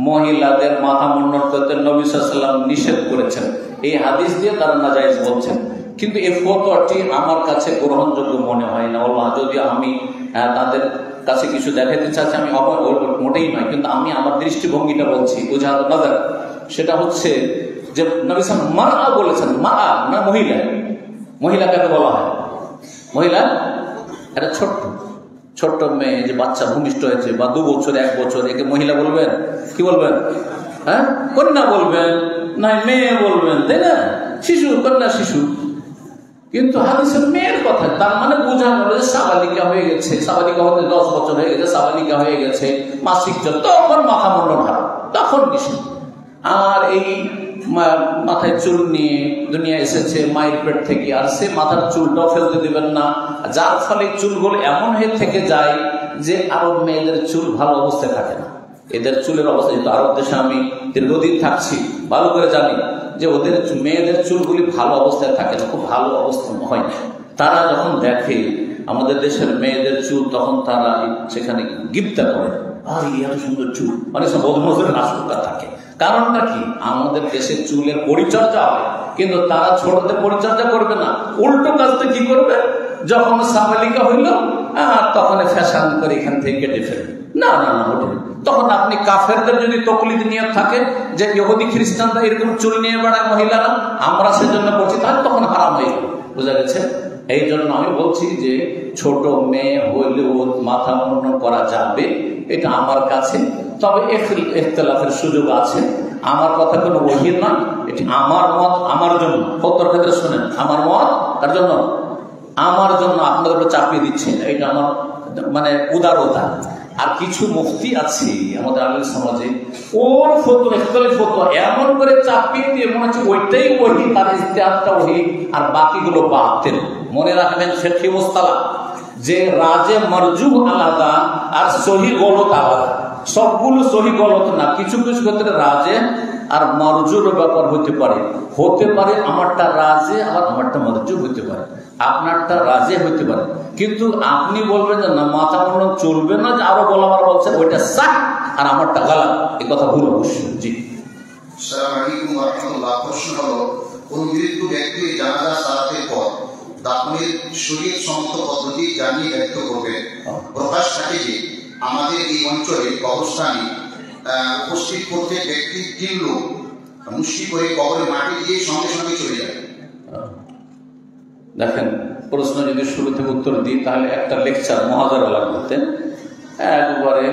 মহিলাদের মাথা মুন্ডন করতে নবী সাল্লাল্লাহু আলাইহি ওয়াসাল্লাম নিষেধ করেছেন। এই হাদিস দিয়ে তারা নাজায়েজ বলছেন, কিন্তু এই ফতোয়াটি আমার কাছে গ্রহণযোগ্য মনে হয় না। আল্লাহ যদি আমি তাদের কাছে কিছু দেখাতে চাচ্ছি, আমি মোটেই নয়, কিন্তু আমি আমার দৃষ্টিভঙ্গিটা বলছি, ওজাহাদ নাজার। সেটা হচ্ছে যে নবী সাল্লাল্লাহু আলাইহি ওয়াসাল্লাম মা বলেছেন, মা না মহিলা। মহিলা কাকে বলা হয়? মহিলা এটা ছোট্ট মেয়ে, যে বাচ্চা ভূমিষ্ঠ হয়েছে বা 2 বছর 1 বছর, একে মহিলা বলবেন? কি বলবেন? হ্যাঁ, কন্যা বলবেন, না মেয়ে বলবেন, তাই না? শিশু, কন্যা শিশু। কিন্তু হাদিসের মেয়ের কথা, তার মানে বোঝা গেল যে সাবালিকা হয়ে গেছে, সাবালিকা হতে 10 বছর হয়ে গেছে, সাবালিকা হয়ে গেছে, মাসিক জ্বর, তখন মাথা মুন্ডন হারাম, তখন নিষেধ। আর এই মাথায় চুল নিয়ে দুনিয়া এসেছে মায়ের পেট থেকে, আর সে মাথার চুলটাও ফেলতে দিবেন না, যার ফলে চুলগুলো এমন হয়ে থেকে যায় যে আরব মেয়েদের চুল ভালো অবস্থায় থাকে না। এদের চুলের অবস্থা, যেহেতু আরব দেশে আমি দীর্ঘদিন থাকছি, ভালো করে জানি যে ওদের মেয়েদের চুলগুলি ভালো অবস্থায় থাকে না, খুব ভালো অবস্থা হয় না। তারা যখন দেখে আমাদের দেশের মেয়েদের চুল, তখন তারা সেখানে গিফতা করে, আর এত সুন্দর চুল, অনেক সময় বদনজরের আশঙ্কা থাকে। কারণটা কি? আমাদের দেশের চুলের পরিচর্যা হয়, কিন্তু তারা ছোটদের পরিচর্যা করবে না, উল্টো কাজটা কি করবে? যখন সাবালিকা হইল তখন ফ্যাশন করে এখান থেকে কেটে ফেলবে। না না না, ওঠে। তখন আপনি কাফেরদের যদি তকলিদ নিয়ে থাকে যে ইহুদি খ্রিস্টানরা এরকম চুল নিয়ে বেড়ায় মহিলারা, আমরা সেজন্য বলছি, তাহলে তখন হারাম হয়ে গেল। বোঝা গেছে? এই জন্য আমি বলছি যে ছোট মেয়ে হইলেও মাথা মুন্ডন করা যাবে, এটা আমার কাছে। তবে ইখতিলাফের সুযোগ আছে। আমার কথা কোনো ওহী নয়, এটি আমার মত, আমার জন্য। ফতোয়ার ক্ষেত্রে শুনেন, আমার মত তার জন্য, আমার জন্য আপনাদের উপর চাপিয়ে দিচ্ছি না, এটা আমার মানে উদারতা। আর কিছু মুফতি আছে আমাদের আলেম সমাজে, ওর ফতোয়া, ইখতিলাফি ফতোয়া এমন করে চাপিয়ে দিয়ে মনে হচ্ছে ওইটাই ওহী, তার ইজতিহাদটা ওহী, আর বাকিগুলো বাতিল। মনে রাখবেন ফিকহি মুসতালাহ যে রাজে মারজুহ আলাদা আর সহি গলত আলাদা। সবগুলো সহি গলত না, কিছু কিছু ক্ষেত্রে রাজে আর মারজুর ব্যাপার হতে পারে। আমারটা রাজে আর আমারটা মারজু হতে পারে, আপনারটা রাজে হতে পারে। কিন্তু আপনি বলবেন যে না মাথা মুন্ডন চলবে না, যে আরো বলাবার বলছেন ওইটা সাহ আর আমারটা গালাত, এই কথা ভুল অবশ্যই। জি, আসসালামু আলাইকুম ওয়া রাহমাতুল্লাহ। প্রশ্ন হলো, কোন মৃত ব্যক্তি জানাজা সালাতের পর দাফনের শরীয়ত সম্মত পদ্ধতি জানিয়ে ব্যক্ত করবেন। প্রকাশ থাকে যে আমাদের এই অঞ্চলে কবরস্থানে উপস্থিত প্রত্যেক ব্যক্তি 3 লোক মুষ্টি করে কবরে মাটি দিয়ে সঙ্গে সঙ্গে চলে যায়। দেখেন, প্রশ্ন যদি শুরু থেকে উত্তর দিই তাহলে একটা লেকচার মহাজারা লাগবে। একবারে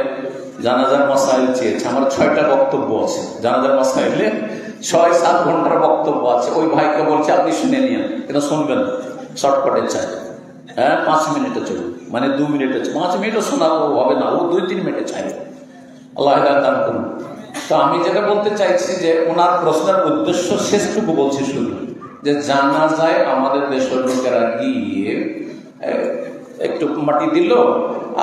জানাজার মাসাইল চেয়েছে, আমার 6টা বক্তব্য আছে জানাজার মাসাইলে, 6-7 ঘন্টার বক্তব্য আছে। ওই ভাইকে বলছে আপনি শুনে নিন, এটা শুনবেন, শর্টকাটে চাই। 5 মিনিটে চলবে, মানে 2 মিনিটে, 5 মিনিটও শোনাবো হবে না, ও 2-3 মিনিটে চাইবে। আল্লাহ হেদায়েত দান করুন। তো আমি যেটা বলতে চাইছি যে ওনার প্রশ্নের উদ্দেশ্য শেষটুকু বলছি শুধু, যে জানাজায় আমাদের দেশের লোকেরা গিয়ে একটু মাটি দিল,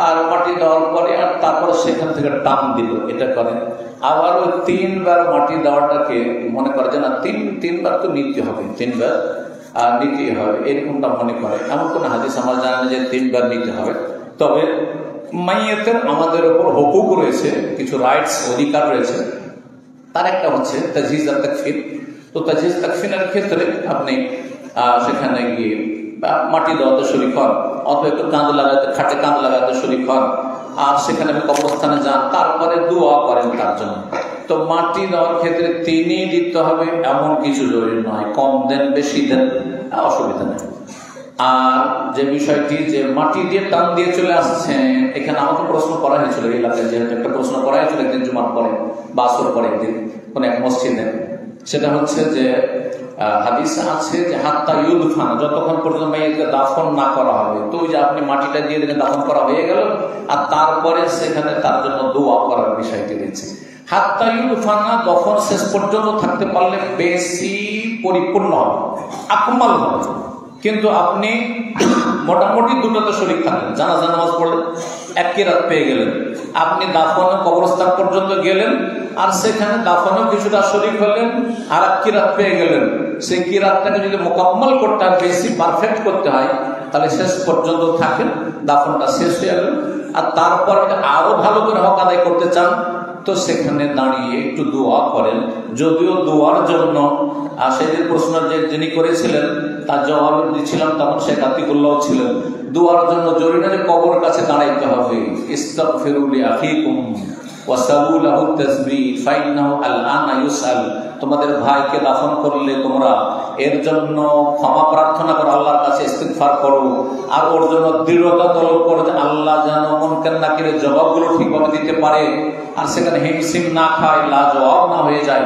আর মাটি দেওয়ার পরে আর তারপর সেখান থেকে টান দিল, এটা করে। আবার ওই 3 বার মাটি দেওয়াটাকে মনে করে যে না 3 বার তো নিতে হবে, 3 বার নিতেই হবে, এরকমটা মনে করে। এমন কোনো হাদিস আমার জানা নেই যে 3 বার নিতে হবে। তবে মাইয়াতের আমাদের উপর হুকুক রয়েছে, কিছু রাইটস, অধিকার রয়েছে। তার একটা হচ্ছে তাজহিজ আর তাকফিন। তো তাজহিজ তাকফিনের ক্ষেত্রে আপনি সেখানে গিয়ে মাটি দেওয়াতে শরীক হন, অথবা একটু কাঁধ লাগাতে, খাটে কাঁধ লাগাতে শরীক হন, আর সেখানে কবরস্থানে যান, তারপরে দোয়া করেন তার জন্য। তো মাটি দেওয়ার ক্ষেত্রে তিনি দিতে হবে এমন কিছু জরুরি নয়, কম দেন বেশি দেন অসুবিধা নেই। আর যে বিষয়টি যে মাটি দিয়ে টান দিয়ে চলে আসছেন, এখানে আমাকে প্রশ্ন করা হয়েছিল এই এলাকায়, যেহেতু একটা প্রশ্ন করা হয়েছিল একদিন জুমার পরে বা আসর পরে একদিন কোন এক মসজিদে। সেটা হচ্ছে যে হাদিসে আছে যে হাত্তা ইউদফান, যতক্ষণ পর্যন্ত মেয়েকে দাফন না করা হবে। তো ওই যে আপনি মাটিটা দিয়ে দিলে দাফন করা হয়ে গেল, আর তারপরে সেখানে তার জন্য দোয়া করার বিষয়টি রয়েছে। হাত্তা ইউদফানা, দফন শেষ পর্যন্ত থাকতে পারলে বেশি পরিপূর্ণ হবে, আকমাল হবে। কিন্তু আপনি মোটামুটি দুটোতে শরীক থাকলেন, জানাজা নামাজ পড়লেন, এক কিরাত পেয়ে গেলেন, আপনি দাফন কবরস্থান পর্যন্ত গেলেন আর সেখানে দাফনেও কিছুটা শরীক হলেন আর এক কিরাত পেয়ে গেলেন। সেই কিরাতটাকে যদি মোকাম্মল করতে হয়, বেশি পারফেক্ট করতে হয়, তাহলে শেষ পর্যন্ত থাকেন, দাফনটা শেষ হয়ে গেল। আর তারপর আরো ভালো করে হক আদায় করতে চান তো সেখানে দাঁড়িয়ে একটু দোয়া করেন। যদিও দোয়ার জন্য সেদিন প্রশ্ন যিনি করেছিলেন তার জবাব দিচ্ছিলাম, তখন শেখ আতিকুল্লাহ ছিলেন। দোয়ার জন্য জরুরি না যে কবর কাছে দাঁড়াইতে হবে। ইস্তাগফিরু লিআখিকুম ওয়াসালু লাহু তাসবিহ ফাইন্নাহু আল-আনা ইউসাল। তোমাদের ভাইকে দাফন করলে তোমরা এর জন্য ক্ষমা প্রার্থনা করো, আল্লাহর কাছে ইস্তিগফার করো, আর ওর জন্য দৃঢ়তা তলব করো যে আল্লাহ যেন মুনকার নাকিরের জবাবগুলো ঠিকভাবে দিতে পারে, আর সেখানে হিমশিম না খায়, লাজবাব না হয়ে যায়।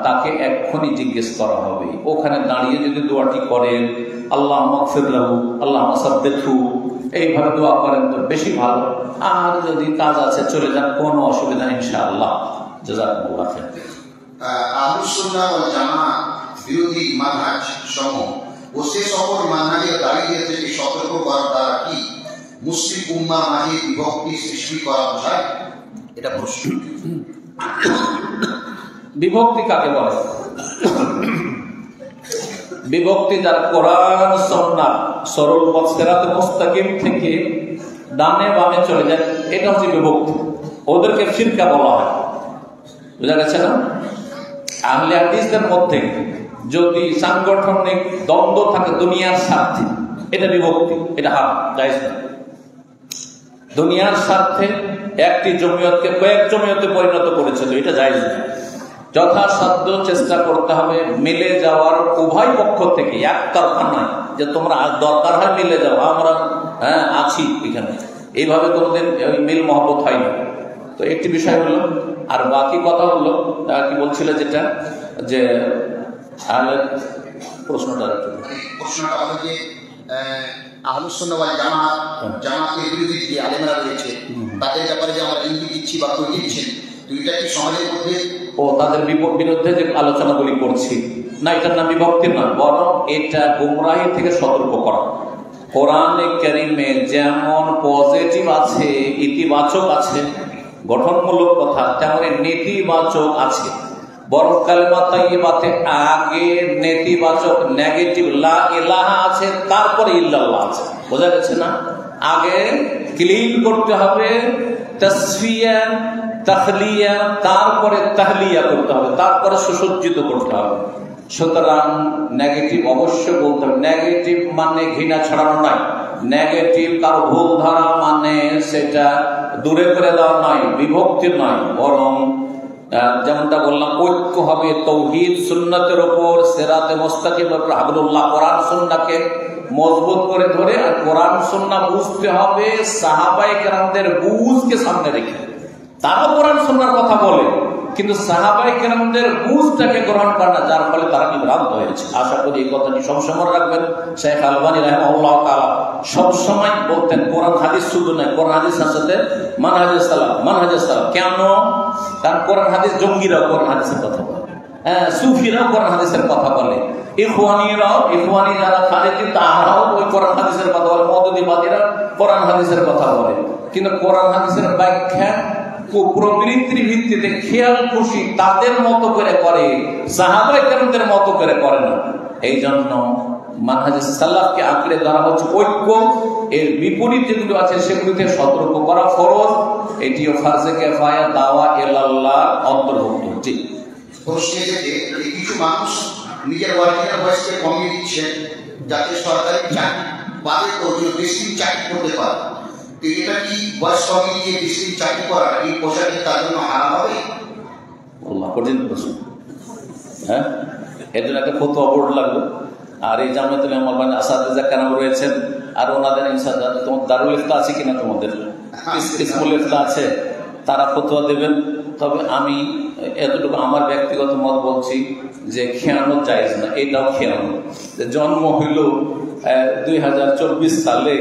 তাকে এক্ষুনি জিজ্ঞেস করা হবে। ওখানে দাঁড়িয়ে যদি দোয়াটি করেন, আল্লাহ মাগফির লাহু, আল্লাহ সাব্বিতহু, এইভাবে দোয়া করেন তো বেশি ভালো। আর যদি কাজ আছে চলে যান, কোনো অসুবিধা নেই ইনশাআল্লাহ। জাযাকুমুল্লাহ খাইর। আহলুস সুন্নাহ ওয়াল জামাআহ বিরোধী মানহাজ সমূহ ও সে সকল মানহাজের দাবিদের থেকে সতর্ক করার দ্বারা কি মুসলিম উম্মাহর মাঝে বিভক্তি সৃষ্টি করা বোঝায়? এটা প্রশ্ন। বিভক্তি কাকে বলে? বিভক্তি যার কোরআন সুন্নাহ সরল পথ সিরাতে মুস্তাকিম থেকে ডানে বামে চলে যায়, এটা হচ্ছে বিভক্তি। ওদেরকে ফিরকা বলা হয়। বুঝা গেছে না? আহলে হাদিসদের মধ্যে যদি সাংগঠনিক দ্বন্দ্ব থাকে দুনিয়ার স্বার্থে, এটা বিভক্তি, এটা হারাম, জায়েজ না। দুনিয়ার স্বার্থে একটি জমিয়তকে কয়েক জমিয়তে পরিণত করেছে, তো এটা জায়েজ না। যথাসাধ্য চেষ্টা করতে হবে মিলে যাওয়ার, উভয় পক্ষ থেকে, একতরফা নয় যে তোমরা আজ দরকার হয় মিলে যাও, আমরা আছি এখানে, এইভাবে কোনোদিন মিল মহব্বত হয় না। তো একটি বিষয় হলো। আর বাকি কথা হলো কি বলছিল, যেটা যে প্রশ্নটা হলো যে আহলুস সুন্নাহ ওয়াল জামাতের বিরোধী যে আলেমরা রয়েছে তাদের ব্যাপারে যে আমরা ইঙ্গিত দিচ্ছি বা কই দিচ্ছি, তো এটা কি সমাজের মধ্যে তাদের বিরুদ্ধে যে আলোচনাগুলি করছি না, এটার নাম বিভক্তি না, বরং এটা গুমরাহি থেকে সতর্ক করা। কোরআনে কারিমে যেমন পজিটিভ আছে, ইতিবাচক আছে, গঠনমূলক কথা, তেমনি নেতিবাচক আছে। বরং কালেমা তাইয়্যিবাতে আগে নেতিবাচক নেগেটিভ লা ইলাহা আছে, তারপরে ইল্লাল্লাহ আছে। বোঝা গেছে না? আগে ক্লিন করতে হবে, তাসফিয়া তাখলিয়া, তারপরে তাহলিয়া করতে হবে, তারপরে সুসজ্জিত করতে হবে। সুতরাং নেগেটিভ অবশ্যই বলতে হবে। নেগেটিভ মানে ঘৃণা ছড়ানো নয়, নেগেটিভ কারো ভুল ধারা মানে সেটা দূরে করে দেওয়া নয়, বিভক্তি নয়, বরং যেমনটা বললাম ঐক্য হবে তাওহীদ সুন্নাতের উপর, সিরাতে মুস্তাকিমের উপর, হাবলুল্লাহ কোরআন সুন্নাহকে মজবুত করে ধরে। আর কোরআন সুন্নাহ বুঝতে হবে সাহাবায়ে কেরামদের বুঝকে সামনে রেখে। তারা কোরআন সুন্নাহর কথা বলে, কিন্তু সাহাবায়ে কেরামদের বুঝটাকে গ্রহণ করে না, যার ফলে তারা বিভ্রান্ত হয়েছে। আশা করি এই কথাটি সবসময় রাখবেন। শেখ আলবানী রাহিমাহুল্লাহ তাআলা সবসময় বলতেন কোরআন হাদিস শুধু নয়, কোরআন হাদিসের সাথে মানহাজুস সালাফ। কেন? কারণ কোরআন হাদিস জঙ্গিরাও কোরআন হাদিসের কথা বলে, সুফিরাও কোরআন হাদিসের কথা বলে, ইখওয়ানি যারা খালেদি তাহারাও ওই কোরআন হাদিসের কথা বলে, মওদুদিবাদীরা কোরআন হাদিসের কথা বলে। কিন্তু কোরআন হাদিসের ব্যাখ্যা প্রবৃত্তির ভিত্তিতে খেয়াল খুশি তাদের মতো করে করে, সাহাবায়ে কেরামদের মতো করে করে না। এই জন্য মানহাজ সালাফকে আঁকড়ে ধরা হচ্ছে ঐক্য। এর বিপরীত যেগুলো আছে সেগুলিতে সতর্ক করা ফরজ। এটিও ফারজে কিফায়া, দাওয়া ইলাল্লাহ অন্তর্ভুক্ত। জি, কিছু মানুষ নিজের ওয়ার্কিং বয়সকে কমিয়ে দিচ্ছে যাতে সরকারি চাকরি পাবে, তো বেশি চাকরি করতে পারে। এটা কি বয়স কমিয়ে দিয়ে বেশি চাকরি করা এই পোশাকে তার জন্য হারাম হবে? আল্লাহ কঠিন প্রশ্ন। হ্যাঁ, এর জন্য একটা ফতোয়া বোর্ড লাগবে। আর এই জামিয়াতুল উলামা আসাতিজা কেরাম রয়েছেন, আর ওনাদের ইনশাআল্লাহ তোমার দারুল ইফতা আছে কিনা, তোমাদের ইসমুল ইফতা আছে, তারা ফতোয়া দেবেন। তবে আমি এতটুকু আমার ব্যক্তিগত মত বলছি যে খেয়ানত জায়েজ না, এটাও খেয়ানত। জন্ম হইল 2024 সালে,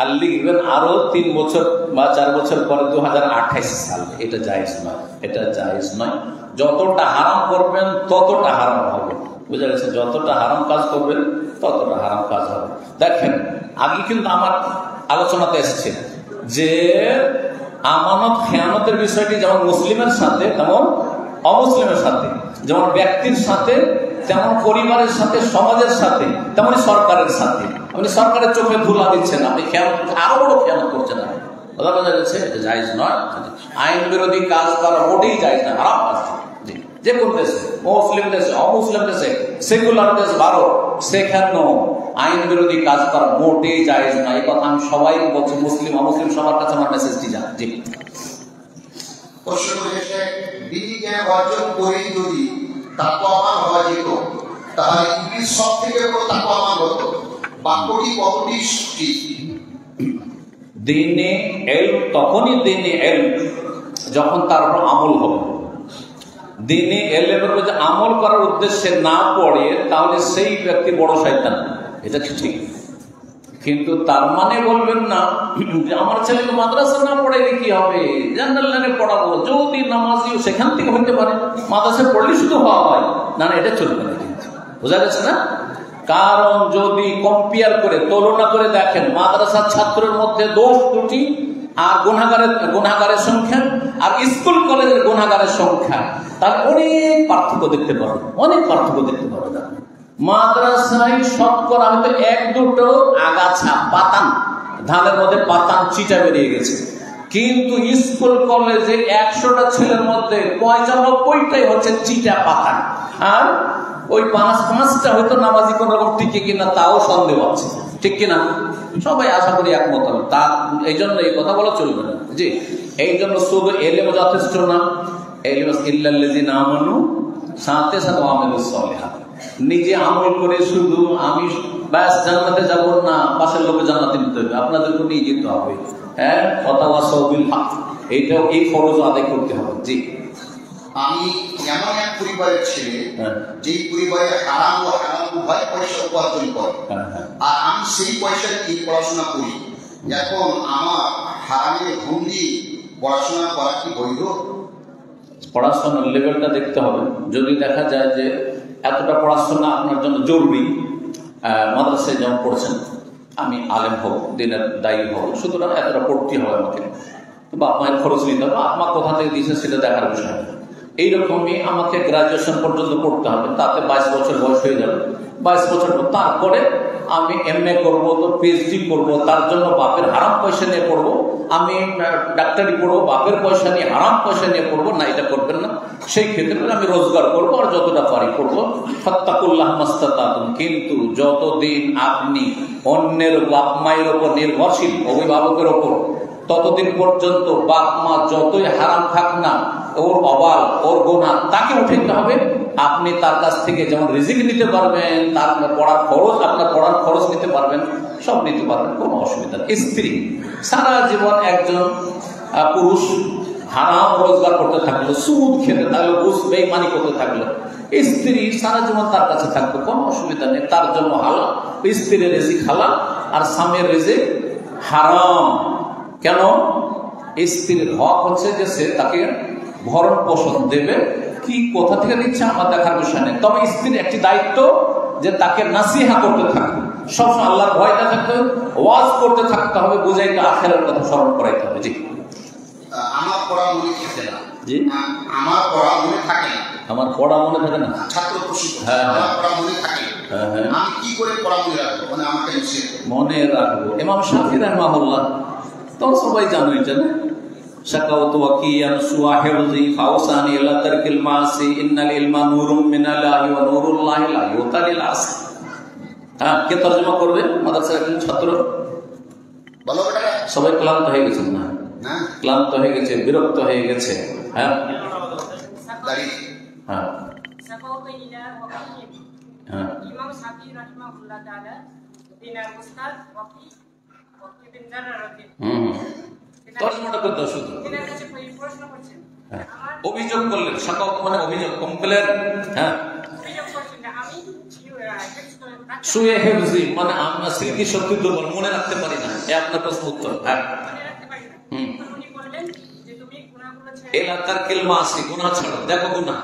আর লিখবেন আরো 3 বছর বা 4 বছর পরে 2028 সালে, এটা জায়েজ নয়, এটা জায়েজ নয়। যতটা হারাম করবেন ততটা হারাম হবে। বুঝা গেছে? যতটা হারাম কাজ করবেন ততটা হারাম কাজ হবে। দেখেন, আগে কিন্তু আমার আলোচনাতে এসেছে যে আমানত খেয়ানতের বিষয়টি যেমন মুসলিমের সাথে তেমন অমুসলিমের সাথে, যেমন ব্যক্তির সাথে তেমন পরিবারের সাথে, সমাজের সাথে তেমনি সরকারের সাথে। আপনি সরকারের চোখে ধুলা দিচ্ছেন, আপনি খেয়ানত আরো বড় খেয়ানত করছেন। কথা বোঝা যাচ্ছে? এটা জায়েজ নয়। আইন বিরোধী কাজ করা মোটেই জায়েজ না, হারাম কাজ। যে কোন দেশে, মুসলিম দেশে, অমুসলিম দেশে, সেকুলার দেশ ভারত, সেখানেও আইন বিরোধী কাজ করা মোটেই জায়েজ না। এই কথা আমি সবাই বলছি, মুসলিম অমুসলিম সবার কাছে আমার মেসেজটি যান। জি, প্রশ্ন করেছে, বিধি জ্ঞান অর্জন করে যদি তাকওয়াবান হওয়া যেত, তাহলে ইবলিস সব থেকে বড় তাকওয়াবান হতো। বাক্যটি কতটি ঠিক? দিনে ইলম তখনই দিনে ইলম যখন তার উপর আমল হবে। দিনে ইলমের উপর যে আমল করার উদ্দেশ্যে না পড়ে তাহলে সেই ব্যক্তি বড় শয়তান, এটা ঠিক। কিন্তু তার মানে বলবেন না যে আমার ছেলেকে মাদ্রাসা না পড়াইলে কি হবে, জেনারেল লাইনে পড়াবো, যদি নামাজিও সেখান থেকে হইতে পারে, মাদ্রাসায় পড়লে শুধু হওয়া হয় না, না এটা চলবে না। কিন্তু বোঝা গেছে না? কারণ যদি কম্পেয়ার করে তুলনা করে দেখেন মাদ্রাসার ছাত্রের মধ্যে দোষ ত্রুটি আর গুনাহগারের সংখ্যা আর স্কুল কলেজের গুনাহগারের সংখ্যা, তাহলে অনেক পার্থক্য দেখতে পাবেন, অনেক পার্থক্য দেখতে পাবেন। মাদ্রাসায় শতকরা হয়তো এক দুটো আগাছা পাতান, ধানের মধ্যে পাতান চিটা বেরিয়ে গেছে, কিন্তু স্কুল কলেজে 100টা ছেলের মধ্যে 95টাই হচ্ছে চিটা পাতান, আর ওই 5-5টা হয়তো নামাজি কোন রকম টিকে কিনা তাও সন্দেহ আছে, ঠিক কিনা? সবাই আশা করি একমত হবে। তার এই জন্য এই কথা বলা চলবে না। জি, এই জন্য শুধু এলেম যথেষ্ট না, এলেম ইল্লাল্লাযিনা আমানু, সাথে সাথে আমিলুস সালিহাত। নিজে আমল করে শুধু আমি ব্যাস জান্নাতে যাব না, পাশের লোকে জান্নাতে নিতে হবে, আপনাদেরকে নিয়ে যেতে হবে। হ্যাঁ, ওয়াতাওয়াসাউ বিল হক, এইটাও এই ফরজ আদায় করতে হবে। জি, আমি এমন এক পরিবারের ছেলে যেই পরিবারে হারাম ও হারাম উভয় পয়সা উপার্জন করে, আর আমি সেই পয়সা দিয়ে পড়াশোনা করি। এখন আমার হারামের ঘুম দিয়ে পড়াশোনা করা কি বৈধ? পড়াশোনার লেভেলটা দেখতে হবে। যদি দেখা যায় যে এতটা পড়াশোনা আপনার জন্য জরুরি, মাদ্রাসায় যেমন পড়ছেন, আমি আলেম হব, দিনের দায়ী হব, সুতরাং এতটা পড়তে হবে আমাকে, বাপ মায়ের খরচ নিতে হবে, আপনার কোথা থেকে দিয়েছে সেটা দেখার বিষয়। এইরকমই আমাকে গ্রাজুয়েশন পর্যন্ত পড়তে হবে, তাতে 22 বছর বয়স হয়ে যাবে। 22 বছর পর তারপরে আমি MA করবো, তো PhD করবো, তার জন্য বাপের হারাম পয়সা নিয়ে পড়বো, আমি ডাক্তারি পড়বো, বাপের পয়সা নিয়ে হারাম পয়সা নিয়ে পড়বো না, এটা করবেন না। সেই ক্ষেত্রে আমি রোজগার করবো আর যতটা পারি পড়বো, ফাত্তাকুল্লাহ মাস্তাতাতুম। কিন্তু যতদিন আপনি অন্যের বাপ মায়ের ওপর নির্ভরশীল, অভিভাবকের ওপর, ততদিন পর্যন্ত বাপ মা যতই হারাম খাক না, ওর অবাল, ওর গোনা তাকে উঠাইতে হবে। আপনি তার কাছ থেকে যেমন রিজিক নিতে পারবেন, তার পড়ার খরচ, আপনার পড়ার খরচ নিতে পারবেন, সব নিতে পারবেন, কোনো অসুবিধা নেই। স্ত্রী সারা জীবন একজন পুরুষ হারাম রোজগার করতে থাকলো, সুদ খেতে থাকলো, ঘুষ বেঈমানি করতে থাকলো, স্ত্রী সারা জীবন তার কাছে থাকবে, কোনো অসুবিধা নেই। তার জন্য হালাল, স্ত্রীর রিজিক হালাল আর স্বামীর রিজিক হারাম। কেন? স্ত্রীর হক হচ্ছে যে সে তাকে ভরণ পোষণ দেবে, কি কোথা থেকে দিচ্ছে আমার দেখার বিষয় নেই। তবে স্ত্রীর একটি দায়িত্ব যে তাকে নাসিহা করতে থাকবে, সবসময় আল্লাহর ভয়টা থাকতে হবে, ওয়াজ করতে থাকতে হবে, বুঝাইতে আখেরার কথা স্মরণ করাইতে হবে। জি, আমার পড়া মনে থাকে না। জি, আমার পড়া মনে থাকে না। আমার পড়া মনে থাকে না, ছাত্র প্রশিক্ষণ, হ্যাঁ, আমার পড়া মনে থাকে না। হ্যাঁ, হ্যাঁ, আমি কি করে পড়া মনে রাখবো? মানে আমাকে মনে রাখবো। ইমাম শাফিঈ রাহিমাহুল্লাহ, তো সবাই জানো এটা না, শাকাওত ওয়াকিয়ান সুয়াহিরজি ফাওসানি ইলা তারকিল মাসি ইন্নাল ইলমা নূরুম মিনাল্লাহি ওয়া নূরুল্লাহি লা ইউতালিল আস। হ্যাঁ, কে তরজমা করবে? মাদ্রাসার একজন ছাত্র। বলো বেটা। সবাই ক্লান্ত হয়ে গেছেন না? হ্যাঁ, ক্লান্ত হয়ে গেছে, বিরক্ত হয়ে গেছে। হ্যাঁ, দাঁড়িয়ে হ্যাঁ, শাকাওত ইলা ওয়াকিয়ান, হ্যাঁ, ইমাম শাফিঈ রাহিমাহুল্লাহ তাআলা দিনার উস্তাদ ওয়াকি বিন জাররাহ তরজমাটা করতে শুধু দিনার কাছে প্রশ্ন করছেন, অভিযোগ করলেন, শাকাওত মানে অভিযোগ, কমপ্লেন। হ্যাঁ, অভিযোগ করছেন যে আমি শুয়ে হেফজি মানে আমরা স্মৃতি শক্তি দুর্বল, মনে রাখতে পারি না, এ আপনার প্রশ্ন উত্তর। হ্যাঁ, মনে রাখতে পারি না। উনি বললেন যে তুমি গুনাহগুলো ছেড়ে এলাকার কেলমা আছে, গুনাহ ছাড়ো। দেখো গুনাহ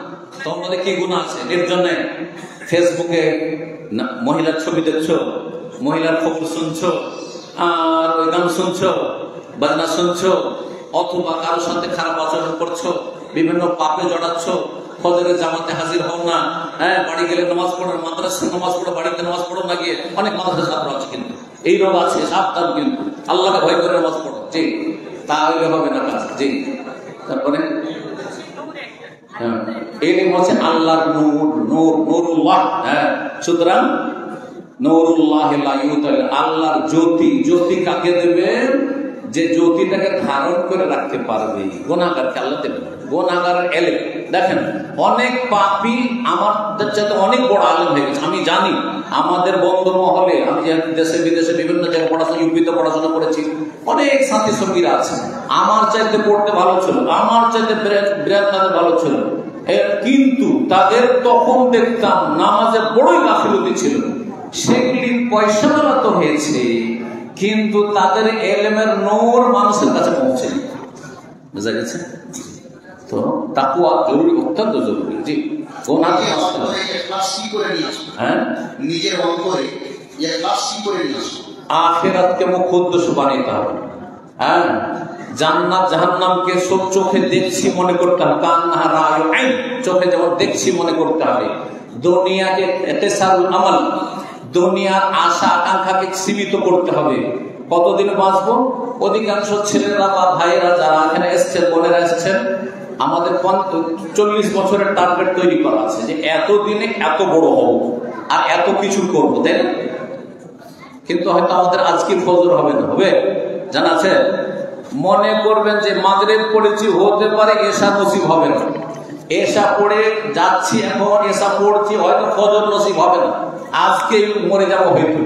তোমার মধ্যে কি গুনাহ আছে, নির্জনে ফেসবুকে মহিলার ছবি দেখছো, মহিলার খবর শুনছো, আর ওই গান শুনছো, বাজনা শুনছো, অথবা কারোর সাথে খারাপ আচরণ করছো, বিভিন্ন পাপে জড়াচ্ছ, ফজরের জামাতে হাজির হও না, হ্যাঁ বাড়ি গেলে নামাজ পড়ো, মাদ্রাসায় নামাজ পড়ো, বাড়িতে নামাজ পড়ো না গিয়ে, অনেক মাদ্রাসা ছাত্র আছে কিন্তু এই রোগ আছে, সাবধান কিন্তু আল্লাহকে ভয় করে নামাজ পড়ো, জি তাহলে হবে না কাজ, জি। তারপরে এই নিয়ম হচ্ছে আল্লাহর নূর, নূর নূরুল্লাহ, হ্যাঁ সুতরাং নূরুল্লাহ আল্লাহর জ্যোতি, জ্যোতি কাকে দেবেন? যে জ্যোতিটাকে ধারণ করে রাখতে পারবে, গুনাহগারকে আল্লাহ দেবেন। গুনাহগারের এলেম দেখেন, অনেক পাপী আমাদের চাইতে অনেক বড় আলেম হয়ে গেছে। আমি জানি আমাদের বন্ধু মহলে, আমি যে দেশে বিদেশে বিভিন্ন জায়গায় পড়াশোনা, ইউপিতে পড়াশোনা করেছি, অনেক সাথী সঙ্গীরা আছে আমার চাইতে পড়তে ভালো ছিল, আমার চাইতে ব্রেন তাদের ভালো ছিল, কিন্তু তাদের তখন দেখতাম নামাজে বড়ই গাফিলতি ছিল। সেগুলি পয়সাওয়ালা তো হয়েছে, কিন্তু তাদের এলেমের নূর মানুষের কাছে পৌঁছেনি। বুঝা গেছে? তো তাকওয়া জরুরি, অত্যন্ত জরুরি। জি, নিজের অন্তরে আখিরাতকে মুখ্য উদ্দেশ্য বানাইতে হবে। হ্যাঁ, জান্নাত জাহান্নামকে সব চোখে দেখছি মনে করতে হবে, কান্নাহা রায়ু আইন, চোখে যেমন দেখছি মনে করতে হবে। দুনিয়াকে ইতিসারুল আমাল, দুনিয়ার আশা আকাঙ্ক্ষাকে সীমিত করতে হবে। কতদিন বাঁচবো? অধিকাংশ ছেলেরা বা ভাইয়েরা যারা এখানে এসছেন, বোনেরা এসছেন, আমাদের 40 বছরের টার্গেট তৈরি করা আছে যে এতদিনে এত বড় হব আর এত কিছু করবো, তাই না? কিন্তু হয়তো আমাদের আজকে ফজর হবে না, হবে জানা আছে? মনে করবেন যে মাগরিব পড়েছি, হতে পারে এশা নসিব হবে না, এশা পড়ে যাচ্ছি, এখন এশা পড়ছি, হয়তো ফজর নসিব হবে না, আজকে মরে যাবো হয়তো।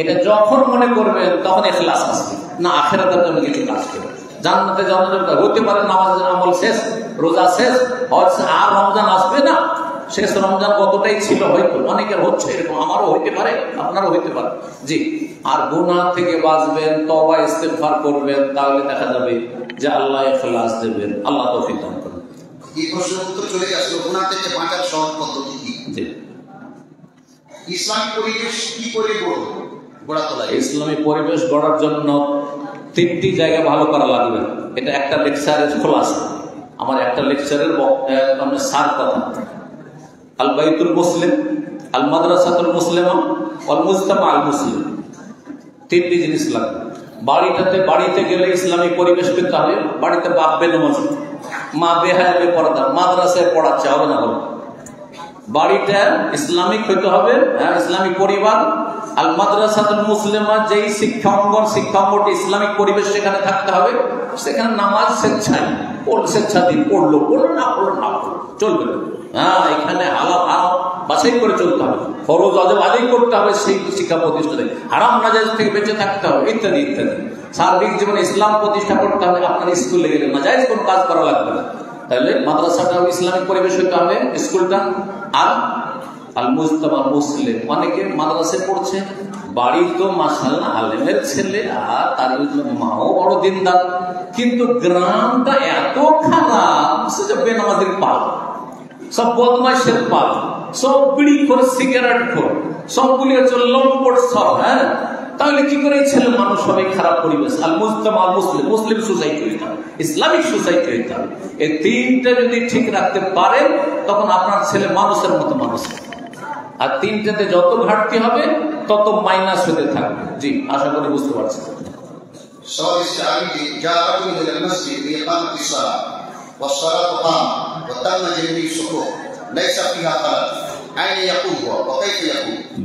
এটা যখন মনে করবেন তখন ইখলাস আসবে না, আখিরাতের জন্য কিছু কাজ করবে, জান্নাতে যাওয়ার জন্য হতে পারে নামাজের আমল শেষ, রোজা শেষ, আর রমজান আসবে না, শেষ রমজান কতটাই ছিল হয়তো, অনেকের হচ্ছে এরকম, আমারও হইতে পারে, আপনারও হইতে পারে। জি, আর গুনাহ থেকে বাঁচবেন, তওবা ইস্তেগফার করবেন, তাহলে দেখা যাবে যে আল্লাহ ইখলাস দেবেন। আল্লাহ তৌফিক দান করুন। এই প্রশ্নের উত্তর চলে আসলো, গুনাহ থেকে বাঁচার সহজ পদ্ধতি কি? জি, ইসলামিক পরিবেশ কি করে গড়া তোলা? ইসলামী পরিবেশ গড়ার জন্য 3টি জায়গা ভালো করা লাগবে। এটা একটা লেকচারের খোলাসা, আমার একটা লেকচারের সার কথা। আল বাইতুল মুসলিম, আল মাদ্রাসাতুল মুসলিমা, আল মুজতামা আল মুসলিম, 3টি জিনিস লাগবে। বাড়িতে গেলে ইসলামী পরিবেশ পেতে হবে। বাড়িতে বাপ বেনামাজ, মা বেহায়া বেপরদা, মাদ্রাসায় পড়াচ্ছে, হবে না? হবে। বাড়িটা ইসলামিক হইতে হবে, ইসলামিক পরিবার। আল মাদ্রাসাতুল মুসলিমা, যেই শিক্ষা অঙ্গন, শিক্ষা অঙ্গনটি ইসলামিক পরিবেশ, সেখানে থাকতে হবে। সেখানে নামাজ স্বেচ্ছায় স্বেচ্ছাধীন, পড়লো না পড়লো না পড়লো চলবে না। হ্যাঁ, এখানে হালাল হারাম বাছাই করে চলতে হবে, ফরজ ওয়াজিব আদায় করতে হবে সেই শিক্ষা প্রতিষ্ঠানে, হারাম নাজায়েজ থেকে বেঁচে থাকতে হবে, ইত্যাদি ইত্যাদি। সার্বিক জীবনে ইসলাম প্রতিষ্ঠা করতে হবে। আপনার স্কুলে গেলে নাজায়েজ কোনো কাজ করা লাগবে না, তাহলে মাদ্রাসাটাও ইসলামিক পরিবেশ হইতে হবে, স্কুলটা। আর আল মুজতামা মুসলিম, অনেকে মাদ্রাসায় পড়ছে, বাড়ি তো মাশাআল্লাহ আলেমের ছেলে, আর তার মাও বড় দিনদার, কিন্তু গ্রামটা এত খারাপ, সে বেনামাজির পাল, সব বদমাইশের পাল, সব বিড়ি করে, সিগারেট করে, সবগুলি হচ্ছে লম্পট সব। হ্যাঁ, তাহলে কি করে ছেলে মানুষ হবে? খারাপ পরিবেশ। আল মুজতামা আল মুসলিম, মুসলিম সোসাইটি হইতে হবে, ইসলামিক সোসাইটি হইতে হবে। এই 3টা যদি ঠিক রাখতে পারেন, তখন আপনার ছেলে মানুষের মতো মানুষ। আর 3টাতে যত ঘাটতি হবে তত মাইনাস হতে থাকবে। জি, আশা করি বুঝতে পারছি।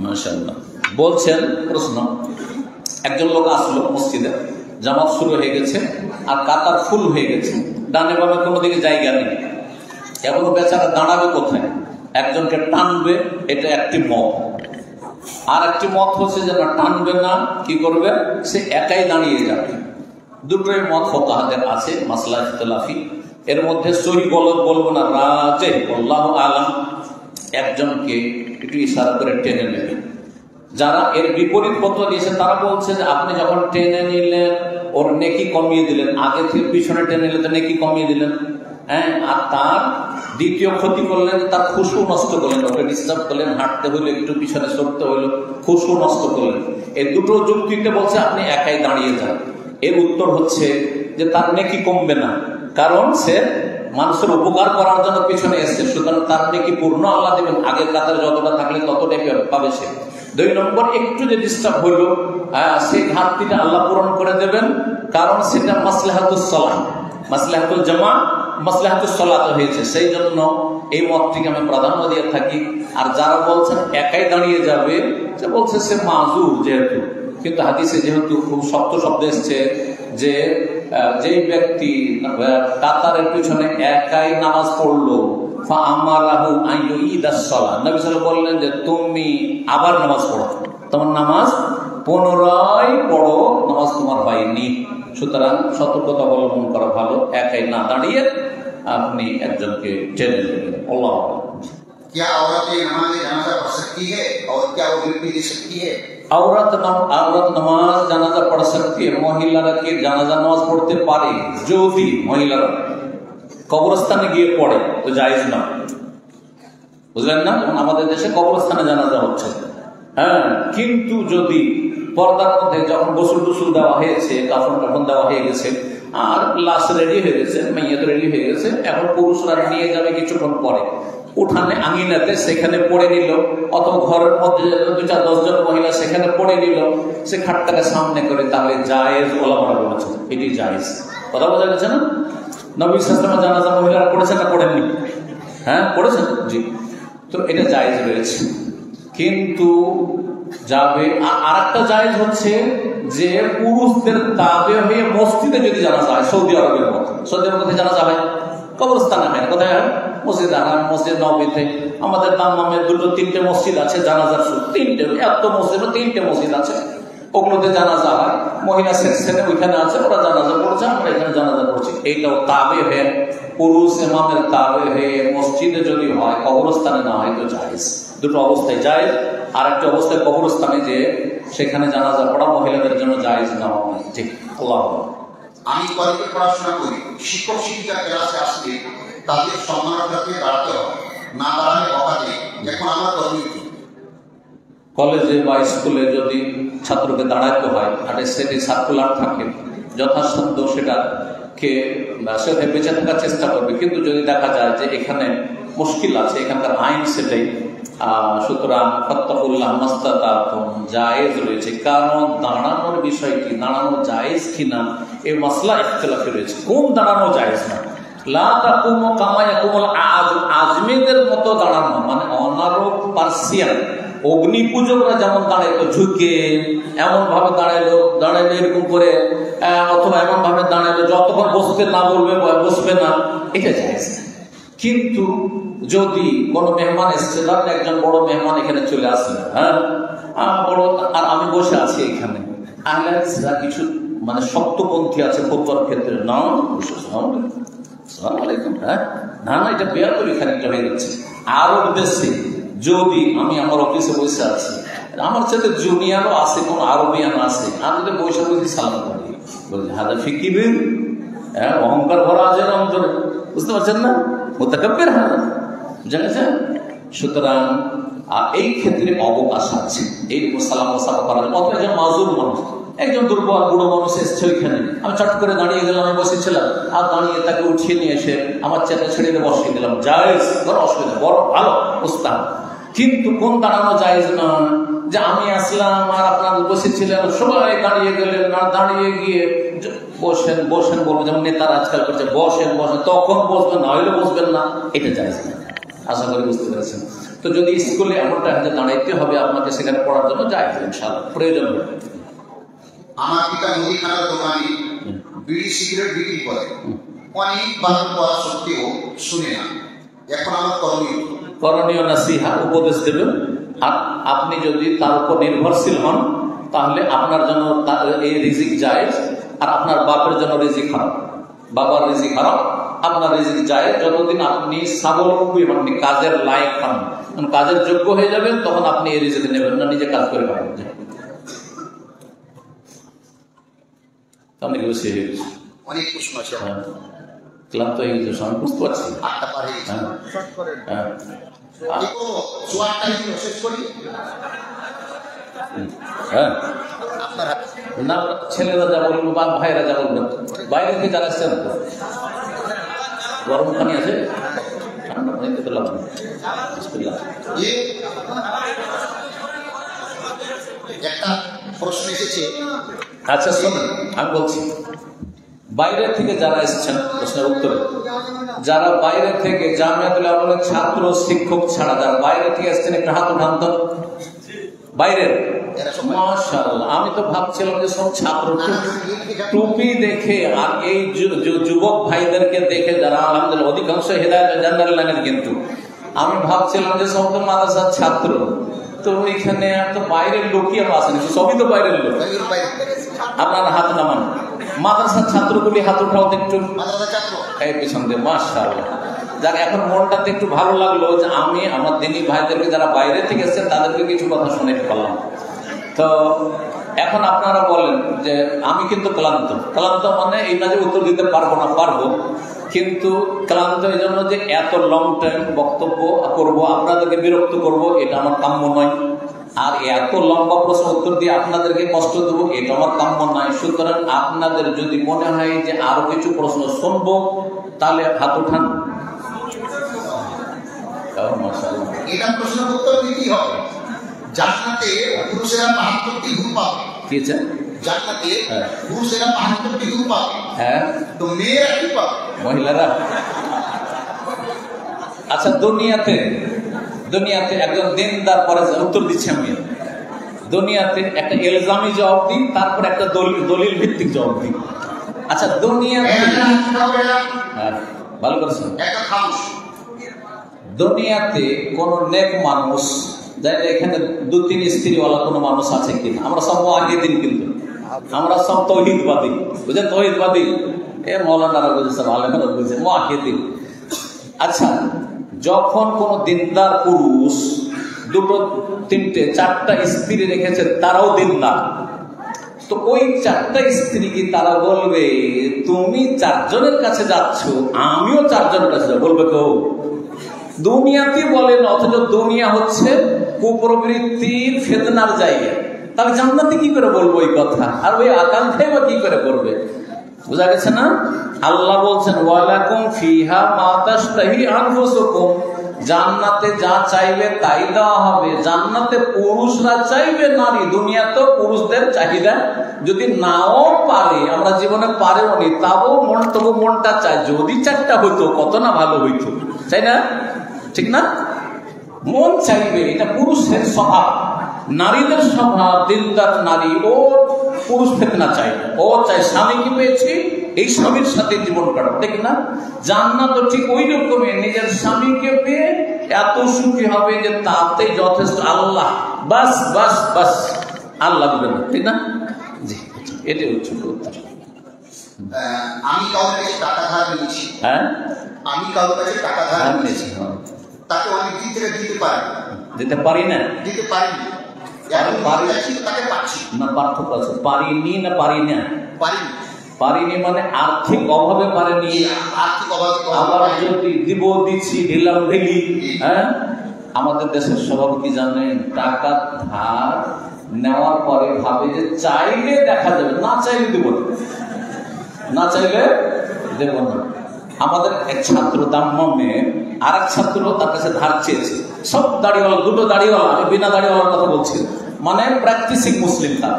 মাশাআল্লাহ। বলছেন প্রশ্ন, একজন লোক আসলো মসজিদে, জামাত শুরু হয়ে গেছে আর কাতার ফুল হয়ে গেছে, ডানে বামে কোনো দিকে জায়গা নেই, এখনো বেচারা দাঁড়াবে কোথায়? একজনকে টানবে, এটা একটি মত। আর একটি মত হচ্ছে যে না, টানবে না, কি করবে? সে একাই দাঁড়িয়ে যাবে। দুটোই মত ফুকাহাদের আছে, মাসলা ইখতিলাফি। এর মধ্যে সহি গলত বলবো না, রাজে আল্লাহু আলাম, একজনকে একটু ইশারা করে টেনে নেবে। যারা এর বিপরীত পত্র দিয়েছেন তারা বলছে যে আপনি যখন টেনে নিলেন ওর নেকি কমিয়ে দিলেন, আগে থেকে পিছনে টেনে নিলে তো নেকি কমিয়ে দিলেন, হ্যাঁ, আর তার দ্বিতীয় ক্ষতি করলেন, তার খুশু নষ্ট করলেন, ওকে ডিস্টার্ব করলেন, হাঁটতে হইলো, একটু পিছনে সরতে হইলো, খুশু নষ্ট করলেন। এই দুটো যুক্তিতে বলছে আপনি একাই দাঁড়িয়ে যান। এর উত্তর হচ্ছে যে তার নেকি কমবে না, কারণ সে মানুষের উপকার করার জন্য পিছনে এসছে, সুতরাং তার নেকি পূর্ণ আল্লাহ দেবেন। আগের কাতারে যতটা থাকলে ততটাই পাবে সে। 2 নম্বর, একটু যে ডিস্টার্ব হইল সেই ঘাটতিটা আল্লাহ পূরণ করে দেবেন, কারণ সেটা মাসলাহাতুস সালাহ, মাসলাহাতুল জামা, মাসলাহাতুস সালাত হয়েছে। সেই জন্য এই মতটিকে আমি প্রাধান্য দিয়ে থাকি। আর যারা বলছেন একাই দাঁড়িয়ে যাবে, সে বলছে সে মাজুর যেহেতু, কিন্তু হাদিসে যেহেতু খুব শক্ত শব্দ এসছে যে যেই ব্যক্তি কাতারের পিছনে একাই নামাজ পড়লো, বললেন যে তুমি আবার নামাজ পড়ো, তোমার নামাজ পুনরায় পড়ো, নামাজ তোমার হয়নি। সুতরাং সতর্কতা অবলম্বন করা ভালো, একাই না দাঁড়িয়ে আপনি একজনকে টেনে নেবেন। আল্লাহ क्या औरतें नमाज जनाजा पढ़ सकती है और क्या वो बिल्कुल दे सकती है? औरत नमाज জানাজা পড় सकती है। মহিলারা কি জানাজা নামাজ পড়তে পারে? যদি মহিলারা কবরস্থানে গিয়ে পড়ে তো জায়েজ না, বুঝলেন না? যেমন আমাদের দেশে কবরস্থানে জানাজা হচ্ছে, হ্যাঁ, কিন্তু যদি পর্দার মধ্যে যখন গোসল টুসুল দেওয়া হয়েছে, কাফন টাফন দেওয়া হয়ে গেছে, আর লাশ রেডি হয়ে গেছে, মেয়েত রেডি হয়ে গেছে, এখন পুরুষরা নিয়ে যাবে কিছুক্ষণ পরে উঠানে আঙিনাতে, সেখানে পড়ে নিল, অথবা ঘরের মধ্যে 2-4-10 জন মহিলা সেখানে পড়ে নিল, সে খাটটাকে সামনে করে, তাহলে জায়েজ ওলামারা বলেছে এটি জায়েজ। কথা বোঝা গেছে না? নবী সাল্লাল্লাহু আলাইহি ওয়াসাল্লাম জানাজা মহিলারা পড়েছেন না পড়েননি? হ্যাঁ, পড়েছেন, জি। তো এটা জায়েজ রয়েছে, কিন্তু যাবে। আর একটা জায়েজ হচ্ছে যে পুরুষদের তাবে হয়ে মসজিদে যদি জানাজা হয়, সৌদি আরবের মতো, সৌদি আরবের মধ্যে জানাজা হয়, কবরস্থানে হয় না। কোথায় হয়? মসজিদ হারাম, মসজিদ নববীতে। আমাদের দাম্মামে 2-3টে মসজিদ আছে জানাজার, 3টে, এত মসজিদ 3টে মসজিদ আছে, ওগুলোতে জানাজা হয়। মহিলা সেকশনে ওইখানে আছে, ওরা জানাজা পড়ছে, আমরা এখানে জানাজা পড়ছি। এইটাও তাবে হয়ে, পুরুষ ইমামের তাবে হয়ে মসজিদে যদি হয়, কবরস্থানে না হয় তো জায়েজ। দুটো অবস্থায় জায়েজ। আর একটা অবস্থায় কবরস্থানে যে সেখানে জানাজা পড়া মহিলাদের জন্য জায়েজ না হয়। ঠিক। আল্লাহ। আমি কলেজে পড়াশোনা করি, শিক্ষক শিক্ষিকা ক্লাসে আসলে তাদের সম্মানটাকে দাঁড়াতে হবে, না দাঁড়ালে অকাজে। এখন আমার করণীয় কি? কলেজে বা স্কুলে যদি ছাত্রকে দাঁড়াইতে হয়, আর সেটি সার্কুলার থাকে, যথাসাধ্য সেটাকে সেটা বেঁচে থাকার চেষ্টা করবে। কিন্তু যদি দেখা যায় যে এখানে মুশকিল আছে, এখানকার আইন সেটাই, সুতরাং ফাত্তাকুল্লাহ মাস্তাতাতুম জায়েজ রয়েছে। কারণ দাঁড়ানোর বিষয়টি, দাঁড়ানো জায়েজ কিনা এই মাসলা ইখতিলাফে রয়েছে। কোন দাঁড়ানো জায়েজ না? লা তাকুমু কামা ইয়াকুমুল আজমিদের মতো দাঁড়ানো, মানে অনারব পার্সিয়ান অগ্নি পূজকরা যেমন দাঁড়াইলো ঝুঁকে, এমন ভাবে দাঁড়াইলো এরকম করে, অথবা এমন ভাবে দাঁড়াইলো যতক্ষণ বসতে না বলবে বসবে না, এটা জায়েজ। কিন্তু যদি কোনো মেহমান এসছে, ধরেন একজন বড় মেহমান এখানে চলে আসলেন, হ্যাঁ, বড়, আর আমি বসে আছি এখানে, আহলেরা কিছু মানে শক্তপন্থী আছে খুতবার ক্ষেত্রে, না হ্যাঁ, না না, এটা বেয়াদবি খানিকটা হয়ে যাচ্ছে। আরব দেশে যদি আমি আমার অফিসে বসে আছি, আমার সাথে জুনিয়রও আছে, কোন আরবিয়ান আছে, আমি যদি বসে বসে সালাম করি, বলছি হাদা ফিকিবির, হ্যাঁ, অহংকার ভরা আছে অন্তরে, বুঝতে পারছেন না? মুতাকাব্বির হাদা, জানেন? সুতরাং এই ক্ষেত্রে অবকাশ আছে এই সালাম ওসাফা করার। অথবা একজন মাজুর মানুষ, একজন দুর্বল বুড়ো মানুষ এসছে ওইখানে, আমি চট করে দাঁড়িয়ে গেলাম, আমি বসেছিলাম, আর দাঁড়িয়ে তাকে উঠিয়ে নিয়ে এসে আমার চেয়ারটা ছেড়ে দিয়ে বসিয়ে দিলাম, জায়েজ, কোনো অসুবিধা, বড় ভালো উস্তাদ। কিন্তু কোন দাঁড়ানো জায়েজ না যে আমি আসলাম আর আপনার বসেছিলেন, সবাই দাঁড়িয়ে গেলেন, না দাঁড়িয়ে গিয়ে বসেন বসেন বলবো, যেমন নেতারা আজকাল করছে, বসেন বসেন, তখন বসবেন, না হইলে বসবেন না, এটা জায়েজ না। আশা করি বুঝতে পেরেছেন। তো যদি স্কুলে এমনটা হাতে দাঁড়াইতে হবে আপনাকে সেখানে পড়ার জন্য জায়েজ, ইনশাআল্লাহ প্রয়োজন হবে। আমার পিতা মুদিখানার দোকানে বিড়ি সিগারেট বিক্রি করে, অনেক বারণ করা সত্ত্বেও শুনে না, এখন আমার করণীয় নাসিহা, উপদেশ দেবেন। আর আপনি যদি তার উপর নির্ভরশীল হন, তাহলে আপনার জন্য এই রিজিক জায়েজ, আর আপনার বাপের জন্য রিজিক হারাম। বাবার রিজিক হারাম, আপনার রিজিক জায়েজ যতদিন আপনি স্বাবলম্বী হননি, কাজের লায়ক হন, কাজের যোগ্য হয়ে যাবেন, তখন আপনি এই রিজিক নেবেন না, নিজে কাজ করে পাবেন। অনেক প্রশ্ন আছে। ক্লান্ত হয়ে গেছে, আমি বুঝতে পারছি। 8টা পার হয়ে গেছে। হ্যাঁ, দেখো, সোয়ারটা শেষ করি। হ্যাঁ, আপনার হাতে। না ছেলেরা যা বলবো বা ভাইরা যা বলবেন, বাইরে থেকে যারা আসছেন তো গরম পানি আছে, ঠান্ডা পানি খেতে লাগবে। একটা প্রশ্ন এসেছে। আচ্ছা শোনেন, আমি বলছি, বাইরে থেকে যারা এসেছেন, প্রশ্নের উত্তরে, যারা বাইরে থেকে জামিয়াতুল আলমের ছাত্র শিক্ষক ছাড়া যারা বাইরে থেকে এসেছেন একটা হাত উঠান তো। বাইরের মাশাআল্লাহ, আমি তো ভাবছিলাম যে সব ছাত্র টুপি দেখে আর এই যুবক ভাইদেরকে দেখে যারা আলহামদুলিল্লাহ অধিকাংশ হেদায়েত জান্নাতুল লাইনের, কিন্তু আমি ভাবছিলাম যে সব তো মাদ্রাসার ছাত্র, তো এখানে তো বাইরের লোকই আমরা আসেনি, সবই তো বাইরের লোক। আপনারা হাত নামান, মাদ্রাসার ছাত্রগুলি হাত উঠাও একটু, এই পিছন দিয়ে। মাশাআল্লাহ, যাক এখন মনটাতে একটু ভালো লাগলো যে আমি আমার দিনী ভাইদেরকে যারা বাইরে থেকে এসেছেন তাদেরকে কিছু কথা শুনে পারলাম। তো এখন আপনারা বলেন যে আমি কিন্তু ক্লান্ত। ক্লান্ত মানে এই না যে উত্তর দিতে পারবো না, পারবো, কিন্তু ক্লান্ত এই জন্য যে এত লং টাইম বক্তব্য করব, আপনাদেরকে বিরক্ত করব, এটা আমার কাম্য নয়। আর এত লম্বা প্রশ্ন উত্তর দিয়ে আপনাদেরকে কষ্ট দেবো, এটা আমার কাম্য নয়। সুতরাং আপনাদের যদি মনে হয় যে আরো কিছু প্রশ্ন শুনবো, তাহলে হাত উঠান। এটা প্রশ্নের উত্তর দিতেই হবে। জান্নাতে পুরুষেরা ৭২টি ঘুম পাবে। কি আছে জান্নাতে? পুরুষেরা ৭২টি ঘুম পাবে। হ্যাঁ, তো মেয়েরা কি পাবে? মহিলারা। আচ্ছা, দুনিয়াতে একজন দিনদার, পরে উত্তর দিচ্ছি আমি, দুনিয়াতে একটা এলজামি জবাব দিই, তারপর একটা দলিল ভিত্তিক জবাব দিই। আচ্ছা, দুনিয়াতে ভালো করেছেন, দুনিয়াতে কোন নেক মানুষ, যাই এখানে 2-3 স্ত্রীওয়ালা কোনো মানুষ আছে কিনা? আমরা সব মুআহিদিন, কিন্তু আমরা সব তৌহিদবাদী, বুঝলেন? তৌহিদবাদী, এ মৌলানারা বুঝেছে, আলেমরা বুঝেছে, মুআহিদিন। আচ্ছা, যখন কোন দিনদার পুরুষ 2, 3, 4টা স্ত্রী রেখেছে, তারাও দিনদার, তো ওই 4টা স্ত্রী কি তারা বলবে তুমি 4 জনের কাছে যাচ্ছ, আমিও 4 জনের কাছে যাব? বলবে কেউ? দুনিয়াতে বলেন, অথচ দুনিয়া হচ্ছে কুপ্রবৃত্তির ফিতনার জায়গা। তাহলে জান্নাতে কি করে বলবো এই কথা? আর ওই আকাঙ্ক্ষাই বা কি করে করবে? বুঝা গেছে না? আল্লাহ বলছেন ওয়ালাকুম ফিহা মা তাশতাহি আনফুসুকুম, জান্নাতে যা চাইবে তাই দেওয়া হবে। জান্নাতে পুরুষরা চাইবে নারী, দুনিয়াতে পুরুষদের চাহিদা যদি নাও পারে, আমরা জীবনে পারেও নি, তবু মনটা চায় যদি 4টা হইতো কত না ভালো হইতো, তাই না? ঠিক না? মন চাইবে, এটা পুরুষের স্বভাব। নারীদের স্বভাব, দিনদার নারী ও পুরুষ ফিতনা চাই, ও চাই স্বামীকে পেয়েছি, এই স্বামীর সাথে জীবন কাটাবো, ঠিক না? জান্নাত তো ঠিক ওই রকমই, নিজের স্বামীকে পেয়ে এত সুখী হবে যে তাতে যথেষ্ট। আল্লাহ বাস বাস বাস, আল্লাহ দিবেন, ঠিক না? জি, এটাই হচ্ছে উত্তর। আমি কারোর কাছে টাকা ধার নিয়েছি। হ্যাঁ, আমি কারোর কাছে টাকা ধার নিয়েছি, হ্যাঁ, তাকে অনেক দিন থেকে দিতে পারি, দিতে পারি না, দিতে পারিনি, তাকে পাচ্ছি না। পার্থক্য আছে, পারিনি না পারি না। পারিনি, পারিনি মানে আর্থিক অভাবে পারেনি। আর্থিক অভাবে আবার যদি দিচ্ছি, ঢিলাম ঢিলি। হ্যাঁ, আমাদের দেশের স্বভাব কি জানেন? টাকা ধার নেওয়ার পরে ভাবে যে চাইলে দেখা যাবে, না চাইলে দেব না, না চাইলে দেব না। আমাদের এক ছাত্র দাম্মামে আর এক ছাত্র তার কাছে ধার চেয়েছে, সব দাড়িওয়ালা, 2টো দাড়িওয়ালা, আমি বিনা দাড়িওয়ালার কথা বলছি, মানে প্র্যাকটিসিং মুসলিম, তার